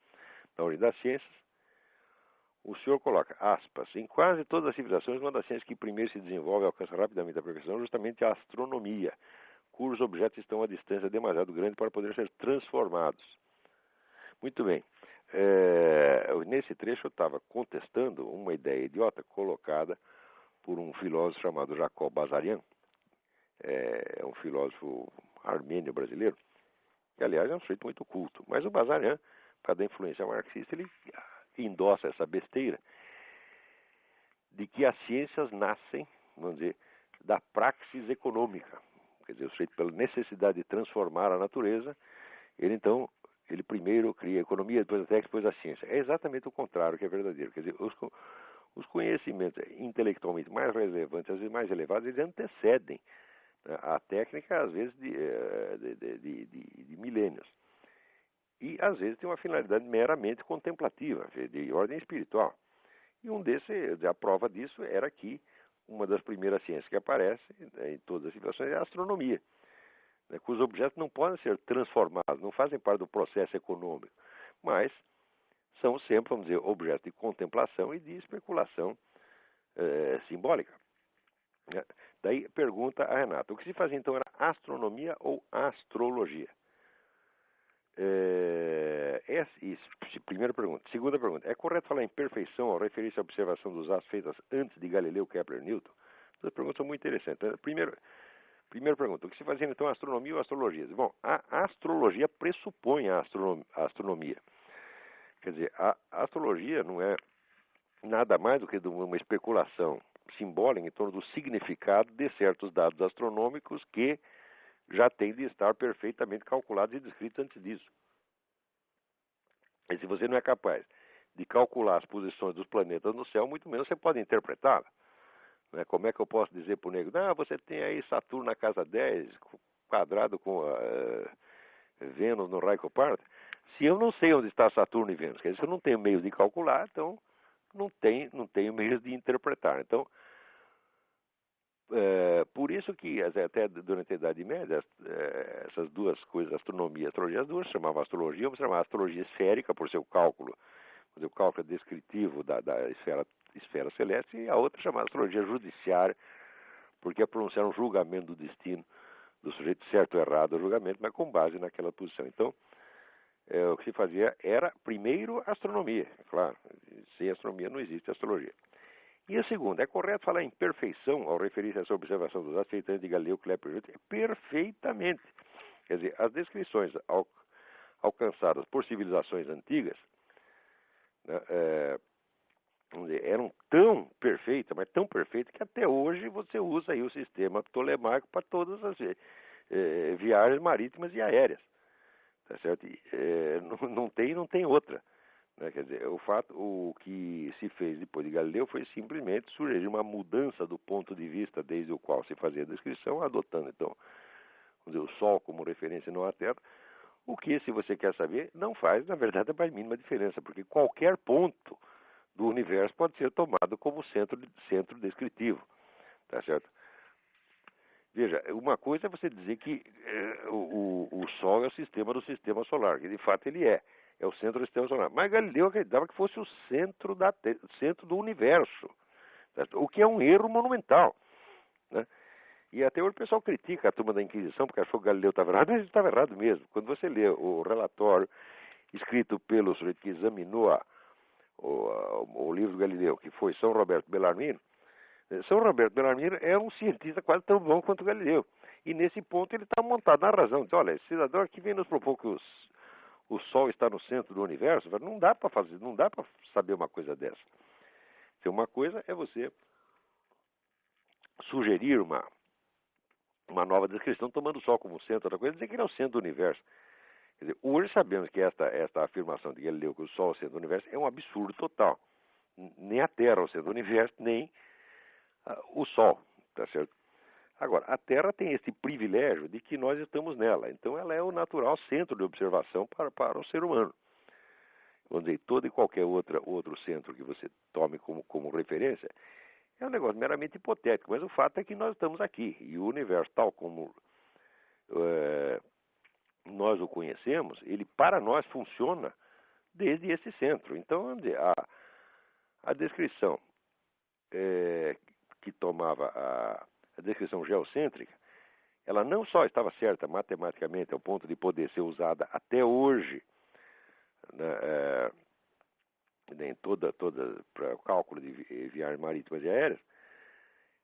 na unidade das ciências, o senhor coloca, aspas, em quase todas as civilizações, uma das ciências que primeiro se desenvolve e alcança rapidamente a perfeição é justamente a astronomia, cujos objetos estão a distância demasiado grande para poderem ser transformados. Muito bem. Nesse trecho eu estava contestando uma ideia idiota colocada por um filósofo chamado Jacob Bazarian, é um filósofo armênio brasileiro, que aliás é um sujeito muito culto, mas o Bazarian, por causa da influência marxista, ele endossa essa besteira de que as ciências nascem, vamos dizer, da praxis econômica. Quer dizer, o sujeito, pela necessidade de transformar a natureza, ele primeiro cria a economia, depois a técnica, depois a ciência. É exatamente o contrário que é verdadeiro. Quer dizer, os conhecimentos intelectualmente mais relevantes, às vezes mais elevados, eles antecedem, né, a técnica, às vezes, de milênios. E, às vezes, tem uma finalidade meramente contemplativa, de ordem espiritual. E a prova disso era que uma das primeiras ciências que aparece, né, em todas as civilizações é a astronomia, né, cujos objetos não podem ser transformados, não fazem parte do processo econômico, mas são sempre, vamos dizer, objetos de contemplação e de especulação simbólica. Daí pergunta a Renata, o que se fazia então era astronomia ou astrologia? Primeira pergunta. Segunda pergunta, é correto falar em perfeição ao referir-se à observação dos astros feitas antes de Galileu, Kepler e Newton? Duas perguntas são muito interessantes. Primeira pergunta, o que se fazia então astronomia ou astrologia? Bom, a astrologia pressupõe a astronomia. Quer dizer, a astrologia não é nada mais do que uma especulação simbólica em torno do significado de certos dados astronômicos que já têm de estar perfeitamente calculados e descritos antes disso. E se você não é capaz de calcular as posições dos planetas no céu, muito menos você pode interpretá-la. Né? Como é que eu posso dizer para o negro, você tem aí Saturno na casa 10, quadrado com Vênus no raio coparto? Se eu não sei onde está Saturno e Vênus, quer dizer, se eu não tenho meios de calcular, então não tenho meios de interpretar. Então, por isso que até durante a Idade Média, essas duas coisas, astronomia e astrologia, as duas se chamavam astrologia, uma se chamava astrologia esférica, por seu cálculo, o cálculo descritivo da esfera celeste, e a outra chamada astrologia judiciária, porque é pronunciar um julgamento do destino do sujeito certo ou errado, o julgamento, mas com base naquela posição. Então, o que se fazia era, primeiro, astronomia. Claro, sem astronomia não existe astrologia. E a segunda, é correto falar em perfeição ao referir-se a essa observação dos astros feitas de Galileu, Kepler e Newton? Perfeitamente. Quer dizer, as descrições alcançadas por civilizações antigas, né, eram tão perfeitas, mas tão perfeitas, que até hoje você usa aí o sistema ptolemaico para todas as viagens marítimas e aéreas. Tá certo? Não tem outra. Né? Quer dizer, o que se fez depois de Galileu foi simplesmente sugerir uma mudança do ponto de vista desde o qual se fazia a descrição, adotando então, vamos dizer, o Sol como referência, não a Terra, o que, se você quer saber, não faz, na verdade, a mais mínima diferença, porque qualquer ponto do universo pode ser tomado como centro descritivo. Tá certo? Veja, uma coisa é você dizer que o Sol é o sistema do sistema solar, que de fato ele é o centro do sistema solar. Mas Galileu acreditava que fosse o centro do universo, certo? O que é um erro monumental. Né? E até hoje o pessoal critica a turma da Inquisição porque achou que Galileu estava errado, mas ele estava errado mesmo. Quando você lê o relatório escrito pelo sujeito que examinou o livro do Galileu, que foi São Roberto Bellarmino, São Roberto Bellarmino era um cientista quase tão bom quanto Galileu. E nesse ponto ele está montado na razão. Diz, olha, esse cidadão aqui vem nos propor que o Sol está no centro do universo. Não dá para fazer, não dá para saber uma coisa dessa. Então, uma coisa é você sugerir uma nova descrição tomando o Sol como centro, outra coisa é dizer que ele é o centro do universo. Quer dizer, hoje sabemos que esta afirmação de Galileu que o Sol é o centro do universo é um absurdo total. Nem a Terra é o centro do universo, nem o Sol, tá certo? Agora, a Terra tem esse privilégio de que nós estamos nela, então ela é o natural centro de observação para o ser humano. Vamos dizer, todo e qualquer outro centro que você tome como referência é um negócio meramente hipotético, mas o fato é que nós estamos aqui, e o universo tal como nós o conhecemos, ele para nós funciona desde esse centro. Então, vamos dizer, a descrição que tomava a descrição geocêntrica, ela não só estava certa matematicamente ao ponto de poder ser usada até hoje, né, em toda para o cálculo de viagens marítimas e aéreas,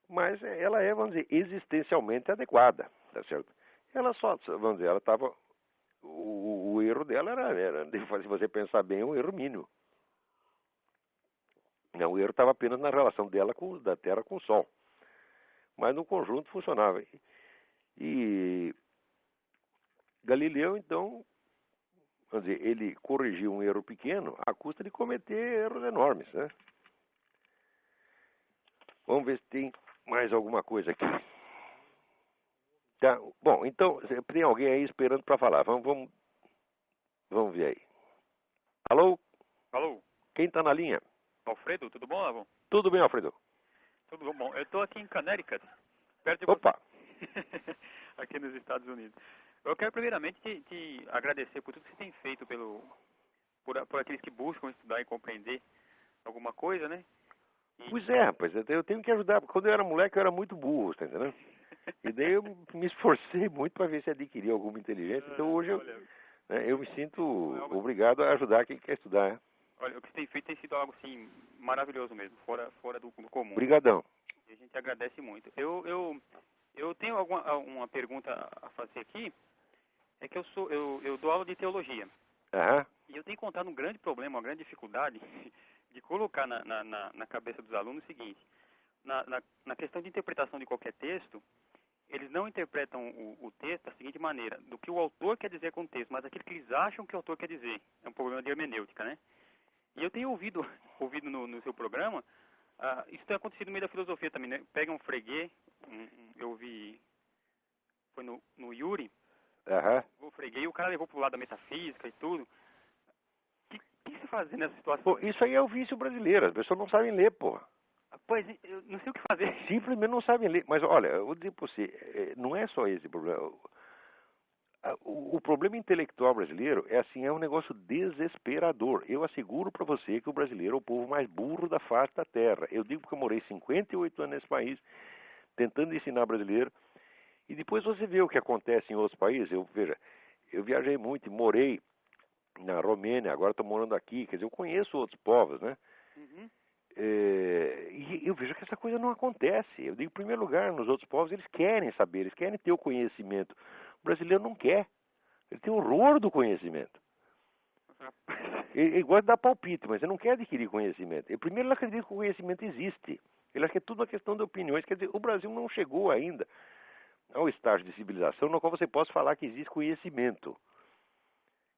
mas ela é, vamos dizer, existencialmente adequada, tá certo? Ela só, vamos dizer, ela estava, o erro dela era, se você pensar bem, um erro mínimo. Não, o erro estava apenas na relação da Terra com o Sol. Mas no conjunto funcionava. E Galileu, então, vamos dizer, ele corrigiu um erro pequeno à custa de cometer erros enormes, né? Vamos ver se tem mais alguma coisa aqui. Tá. Bom, então, tem alguém aí esperando para falar. Vamos ver aí. Alô? Alô, Quem está na linha? Alfredo, tudo bom, Lavon? Tudo bem, Alfredo? Tudo bom. Eu estou aqui em Connecticut, perto de você, Opa! aqui nos Estados Unidos. Eu quero primeiramente te agradecer por tudo que você tem feito por aqueles que buscam estudar e compreender alguma coisa, né? Pois é, rapaz, eu tenho que ajudar. Quando eu era moleque, eu era muito burro, tá entendendo? E daí eu me esforcei muito para ver se adquiria alguma inteligência. Então hoje Olha, eu me sinto é algo, obrigado a ajudar quem quer estudar. Né? olha, o que você tem feito tem sido algo assim maravilhoso mesmo, fora do comum. Obrigadão. E a gente agradece muito. Eu tenho uma pergunta a fazer aqui. É que eu dou aula de teologia. Aham. E eu tenho encontrado um grande problema, uma grande dificuldade de colocar na cabeça dos alunos o seguinte: na questão de interpretação de qualquer texto, eles não interpretam o texto da seguinte maneira: do que o autor quer dizer com o texto, mas aquilo que eles acham que o autor quer dizer. É um problema de hermenêutica, né? E eu tenho ouvido no seu programa, isso tem acontecido no meio da filosofia também, né? Pega um Frege, eu ouvi, foi no Yuri, Aham. o Frege, e o cara levou pro lado da metafísica e tudo. O que você fazer nessa Pô, situação? isso aí é o vício brasileiro. As pessoas não sabem ler, pô. Pois, eu não sei o que fazer. Simplesmente não sabem ler. Mas olha, eu vou dizer pra você, não é só esse problema. O problema intelectual brasileiro é assim, é um negócio desesperador. Eu asseguro para você que o brasileiro é o povo mais burro da face da terra. Eu digo porque eu morei 58 anos nesse país, tentando ensinar brasileiro. E depois você vê o que acontece em outros países. Veja, eu viajei muito e morei na Romênia, agora estou morando aqui. Quer dizer, eu conheço outros povos, né? Uhum. E eu vejo que essa coisa não acontece. Eu digo, em primeiro lugar, nos outros povos, eles querem saber, eles querem ter o conhecimento. O brasileiro não quer. Ele tem horror do conhecimento. Ele gosta de dar palpite, mas ele não quer adquirir conhecimento. Ele, primeiro, ele acredita que o conhecimento existe. Ele acha que é tudo uma questão de opiniões. Quer dizer, o Brasil não chegou ainda ao estágio de civilização no qual você possa falar que existe conhecimento.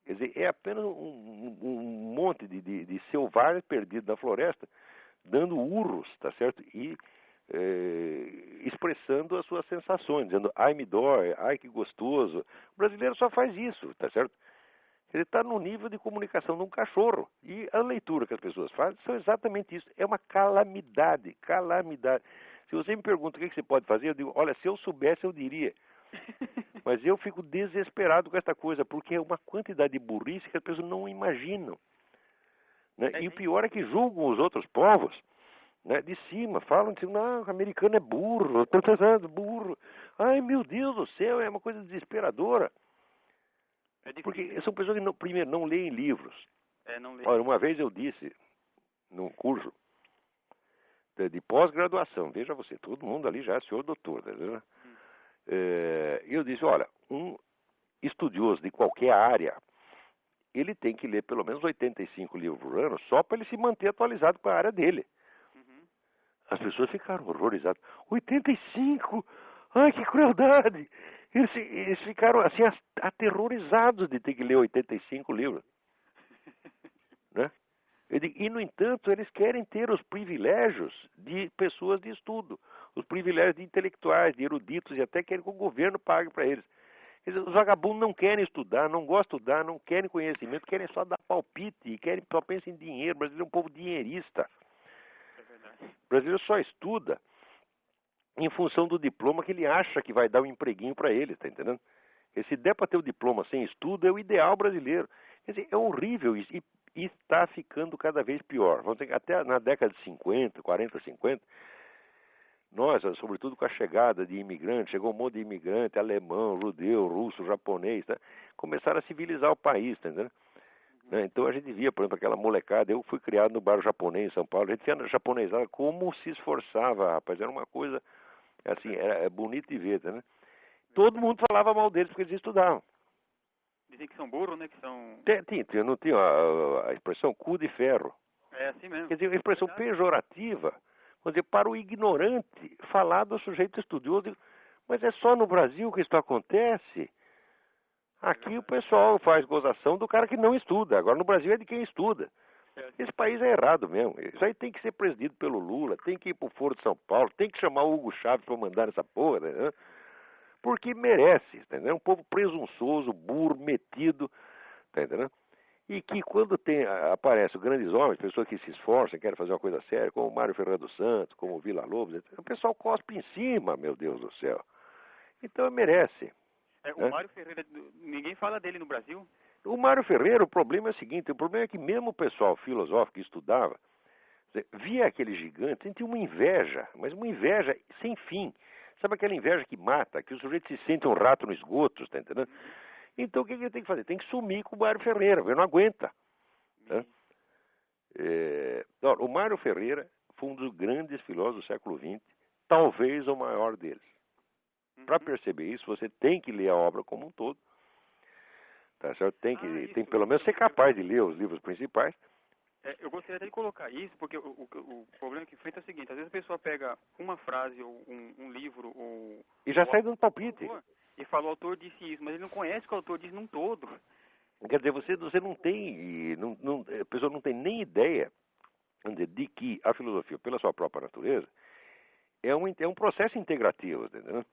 Quer dizer, é apenas um monte de selvagens perdidos na floresta, dando urros, tá certo? E expressando as suas sensações, dizendo, ai me dói, ai que gostoso. O brasileiro só faz isso, tá certo? Ele está no nível de comunicação de um cachorro. E a leitura que as pessoas fazem são exatamente isso. É uma calamidade, calamidade. Se você me pergunta o que você pode fazer, eu digo, olha, se eu soubesse eu diria. Mas eu fico desesperado com essa coisa, porque é uma quantidade de burrice que as pessoas não imaginam. Né? E o pior é que julgam os outros povos, né, de cima, falam assim, não, o americano é burro, burro. Ai, meu Deus do céu, é uma coisa desesperadora. É difícil, Porque né? são pessoas que, não, primeiro, não leem livros. É, não Olha, leio. uma vez eu disse, num curso de pós-graduação, veja você, todo mundo ali já é senhor doutor, tá vendo? Eu disse, olha, um estudioso de qualquer área, ele tem que ler pelo menos 85 livros por ano só para ele se manter atualizado com a área dele. Uhum. As pessoas ficaram horrorizadas. 85? Ai, que crueldade! Eles ficaram assim aterrorizados de ter que ler 85 livros. Né? E, no entanto, eles querem ter os privilégios de pessoas de estudo, os privilégios de intelectuais, de eruditos, e até querem que o governo pague para eles. Os vagabundos não querem estudar, não gostam de estudar, não querem conhecimento, querem só dar palpite, só pensam em dinheiro. O brasileiro é um povo dinheirista. É verdade. O brasileiro só estuda em função do diploma que ele acha que vai dar um empreguinho para ele, tá entendendo? E se der para ter o diploma sem estudo, é o ideal brasileiro. Quer dizer, é horrível isso. E está ficando cada vez pior. Vamos dizer, até na década de 50, 40, 50, nós, sobretudo com a chegada de imigrantes, chegou um monte de imigrante, alemão, judeu, russo, japonês, né? Começaram a civilizar o país, tá entendendo? Né? Então a gente via, por exemplo, aquela molecada, eu fui criado no bairro japonês em São Paulo, a gente via na japonesada como se esforçava, rapaz, era uma coisa, assim, é bonito de ver, tá, né? Todo mundo falava mal deles porque eles estudavam. Dizem que são burros, né? Que são. Não tinha a expressão cu de ferro. É assim mesmo. Quer dizer, uma É expressão verdade. pejorativa, quer dizer, para o ignorante falar do sujeito estudioso. Mas é só no Brasil que isso acontece. É Aqui o verdade. pessoal faz gozação do cara que não estuda. Agora no Brasil é de quem estuda. Esse país é errado mesmo. Isso aí tem que ser presidido pelo Lula, tem que ir pro Foro de São Paulo, tem que chamar o Hugo Chávez para mandar nessa porra, né? Porque merece, entendeu? É um povo presunçoso, burro, metido, tá entendendo? E que quando aparecem grandes homens, pessoas que se esforçam, querem fazer uma coisa séria, como o Mário Ferreira dos Santos, como o Vila Lobos, etc., o pessoal cospe em cima, meu Deus do céu. Então merece. O Mário Ferreira, ninguém fala dele no Brasil? O Mário Ferreira, o problema é o seguinte, o problema é que mesmo o pessoal filosófico que estudava, via aquele gigante, sentia uma inveja, mas uma inveja sem fim. Sabe aquela inveja que mata, que o sujeito se sente um rato no esgoto, tá entendendo? Então o que ele tem que fazer? Tem que sumir com o Mário Ferreira, ele não aguenta. Né? O Mário Ferreira foi um dos grandes filósofos do século XX, talvez o maior deles. Para perceber isso, você tem que ler a obra como um todo. Tá certo? Tem que pelo menos ser capaz de ler os livros principais. Eu gostaria até de colocar isso, porque o problema que enfrenta é o seguinte, às vezes a pessoa pega uma frase ou um livro ou... E já sai dando palpite. E fala, o autor disse isso, mas ele não conhece o que o autor diz num todo. Quer dizer, você não tem... a pessoa não tem nem ideia de que a filosofia, pela sua própria natureza, é um processo integrativo, entendeu?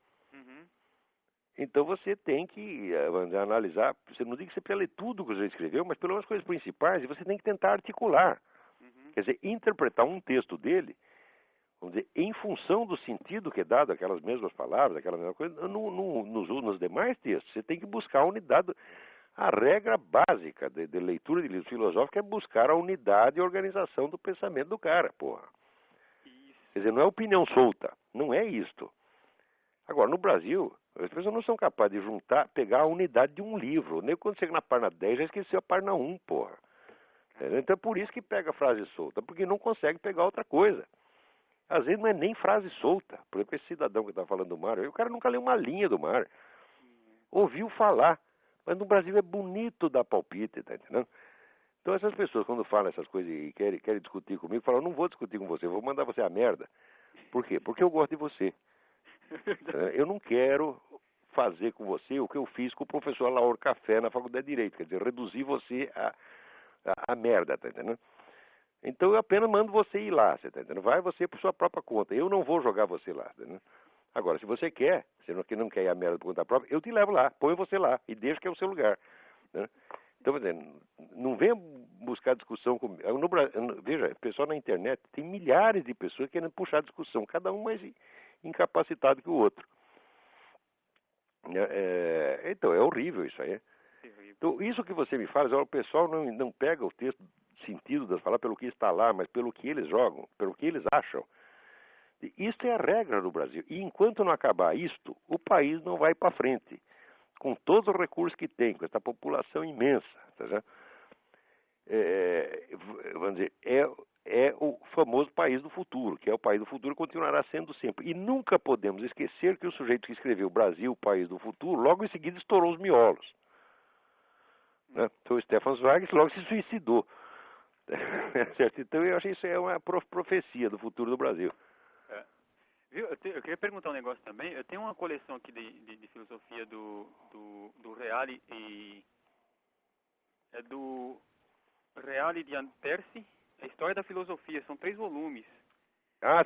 Então você tem que analisar, você não diz que você precisa ler tudo que você escreveu, mas pelo menos as coisas principais, e você tem que tentar articular. Quer dizer, interpretar um texto dele, vamos dizer, em função do sentido que é dado aquelas mesmas palavras, aquela mesma coisa, nos demais textos. Você tem que buscar a unidade. A regra básica de leitura de livros filosóficos é buscar a unidade e organização do pensamento do cara, porra. Quer dizer, não é opinião solta, não é isto. Agora, no Brasil, as pessoas não são capazes de juntar, pegar a unidade de um livro. Nem quando chega na página 10, já esqueceu a página 1, porra. Então é por isso que pega frase solta, porque não consegue pegar outra coisa. Às vezes não é nem frase solta. Por exemplo, esse cidadão que está falando do Mário, o cara nunca leu uma linha do Mário. Ouviu falar. Mas no Brasil é bonito dar palpite, tá entendendo? Então essas pessoas, quando falam essas coisas e querem discutir comigo, falam, não vou discutir com você, vou mandar você a merda. Por quê? Porque eu gosto de você. Eu não quero fazer com você o que eu fiz com o professor Lauro Café na Faculdade de Direito, quer dizer, reduzir você a merda, tá entendendo? Então eu apenas mando você ir lá, você tá entendendo? Vai você por sua própria conta, eu não vou jogar você lá, tá entendendo? Agora, se você quer, se não quer ir a merda por conta própria, eu te levo lá, ponho você lá e deixo que é o seu lugar. Né? Então, não venha buscar discussão comigo. Veja, o pessoal na internet tem milhares de pessoas querendo puxar discussão, cada um mais incapacitado que o outro. Então, é horrível isso aí. Então, isso que você me fala, o pessoal não pega o texto, sentido das palavras pelo que está lá, mas pelo que eles jogam, pelo que eles acham. Isto é a regra no Brasil. E enquanto não acabar isto, o país não vai para frente. Com todos os recursos que tem, com essa população imensa. Tá certo? Vamos dizer, é o famoso país do futuro, que é o país do futuro e continuará sendo sempre. E nunca podemos esquecer que o sujeito que escreveu Brasil, o país do futuro, logo em seguida estourou os miolos. Né? Então o Stefan Zweig logo se suicidou. Certo? Então eu acho que isso é uma profecia do futuro do Brasil. Viu? Eu queria perguntar um negócio também. Eu tenho uma coleção aqui de filosofia do Reale e... É do Reale de Anterci, a História da Filosofia. São 3 volumes. Ah,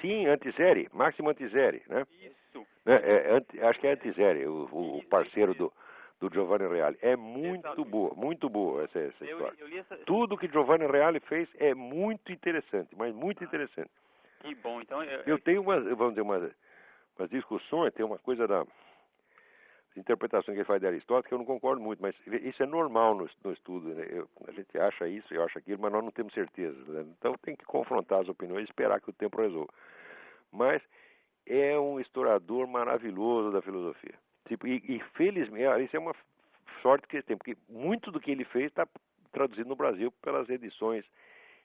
sim, Antiseri, Máximo Antiseri, né? Isso. Acho que é Antiseri, o parceiro do Giovanni Reale. É muito boa essa história. Eu li Tudo que Giovanni Reale fez é muito interessante, mas muito interessante. Que bom, então... Eu tenho umas discussões, tem uma coisa da interpretação que ele faz de Aristóteles que eu não concordo muito, mas isso é normal no estudo. Né? A gente acha isso, eu acho aquilo, mas nós não temos certeza. Né? Então tem que confrontar as opiniões e esperar que o tempo resolva. Mas é um historiador maravilhoso da filosofia. Tipo, e felizmente, isso é uma sorte que ele tem, porque muito do que ele fez está traduzido no Brasil pelas edições,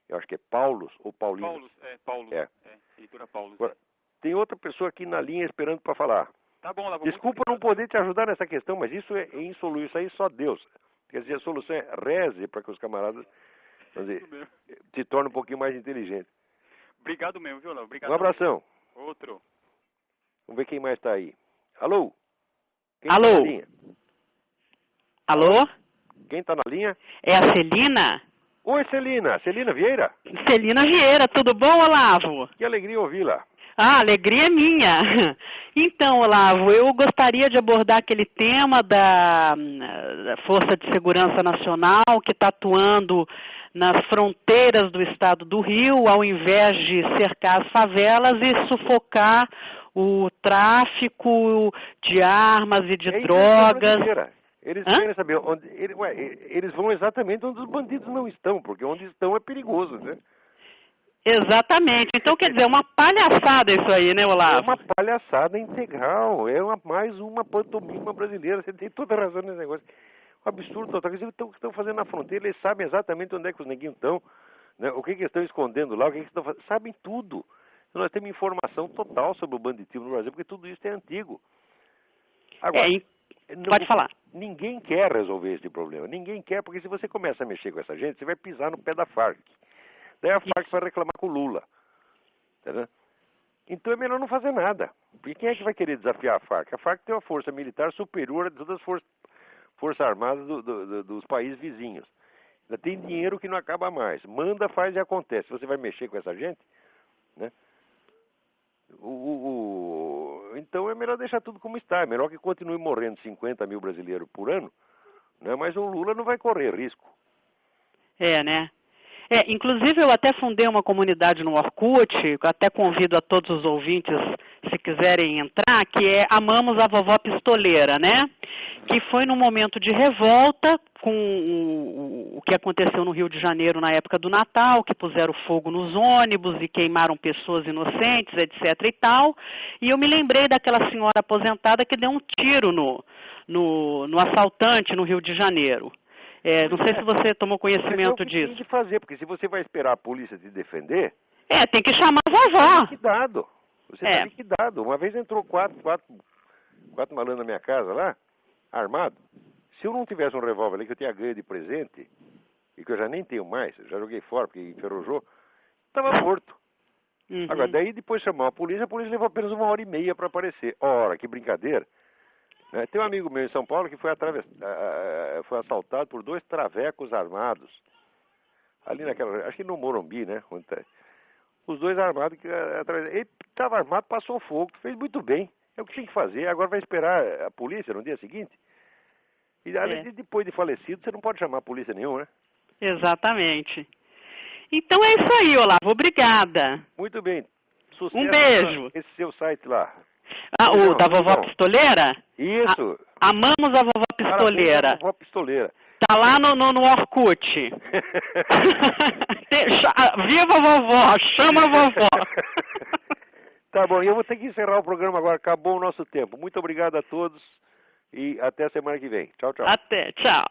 eu acho que é Paulus ou Paulinus. Paulus, editora Paulus. Agora, tem outra pessoa aqui na linha esperando para falar. Tá bom, Desculpa não poder te ajudar nessa questão, mas isso é insolúvel, isso aí só Deus. Quer dizer, a solução é reze para que os camaradas se tornem um pouquinho mais inteligentes. Obrigado mesmo, viu, Léo? Obrigado. Um abração. Outro. Vamos ver quem mais está aí. Alô? Quem Alô? tá na linha? Alô? Quem está na linha? É a Celina? Oi, Celina. Celina Vieira? Celina Vieira, tudo bom, Olavo? Que alegria ouvi-la. Ah, alegria é minha. Então, Olavo, eu gostaria de abordar aquele tema da Força de Segurança Nacional que está atuando nas fronteiras do estado do Rio, ao invés de cercar as favelas e sufocar o tráfico de armas e de drogas. Eles querem saber onde. Eles vão exatamente onde os bandidos não estão, porque onde estão é perigoso, né? Exatamente. Então, quer dizer, é uma palhaçada isso aí, né, Olavo? É uma palhaçada integral. É mais uma pantomima brasileira. Você tem toda a razão nesse negócio. Um absurdo total. O que estão fazendo na fronteira? Eles sabem exatamente onde é que os neguinhos estão, né? O que eles estão escondendo lá, o que eles estão fazendo. Sabem tudo. Nós temos informação total sobre o banditismo no Brasil, porque tudo isso é antigo. Agora, pode falar. Ninguém quer resolver esse problema. Ninguém quer, porque se você começa a mexer com essa gente, você vai pisar no pé da Farc. Daí a Farc vai reclamar com o Lula. Entendeu? Então é melhor não fazer nada. Porque quem é que vai querer desafiar a Farc? A Farc tem uma força militar superior a todas as forças armadas dos países vizinhos. Ainda tem dinheiro que não acaba mais. Manda, faz e acontece. Você vai mexer com essa gente, né? Então é melhor deixar tudo como está. É melhor que continue morrendo 50 mil brasileiros por ano, né? Mas o Lula não vai correr risco. Né? Inclusive eu até fundei uma comunidade no Orkut, até convido a todos os ouvintes, se quiserem entrar, que é Amamos a Vovó Pistoleira, né? Que foi num momento de revolta com o que aconteceu no Rio de Janeiro na época do Natal, que puseram fogo nos ônibus e queimaram pessoas inocentes, etc. e tal. E eu me lembrei daquela senhora aposentada que deu um tiro no assaltante no Rio de Janeiro. Não sei se você tomou conhecimento disso. Tem que fazer, porque se você vai esperar a polícia te defender... tem que chamar a vovó. Liquidado. Você está liquidado. Uma vez entrou quatro malandros na minha casa lá, armado. Se eu não tivesse um revólver ali que eu tinha ganho de presente, e que eu já nem tenho mais, eu já joguei fora porque enferrujou, estava morto. Uhum. Agora, daí depois chamou a polícia levou apenas 1h30 para aparecer. Ora, que brincadeira. Tem um amigo meu em São Paulo que foi assaltado por 2 travecos armados. Ali naquela... Acho que no Morumbi, né? Os 2 armados. Ele estava armado, passou fogo. Fez muito bem. É o que tinha que fazer. Agora vai esperar a polícia no dia seguinte. E depois de falecido, você não pode chamar a polícia nenhuma, né? Exatamente. Então é isso aí, Olavo. Obrigada. Muito bem. Sucesso. Um beijo. Esse seu site lá. O da Vovó Pistoleira? Isso. Amamos a Vovó Pistoleira. Parabéns, a Vovó Pistoleira. Tá lá no Orkut. Viva a vovó, chama a vovó. Tá bom, eu vou ter que encerrar o programa agora. Acabou o nosso tempo. Muito obrigado a todos e até a semana que vem. Tchau, tchau. Até, tchau.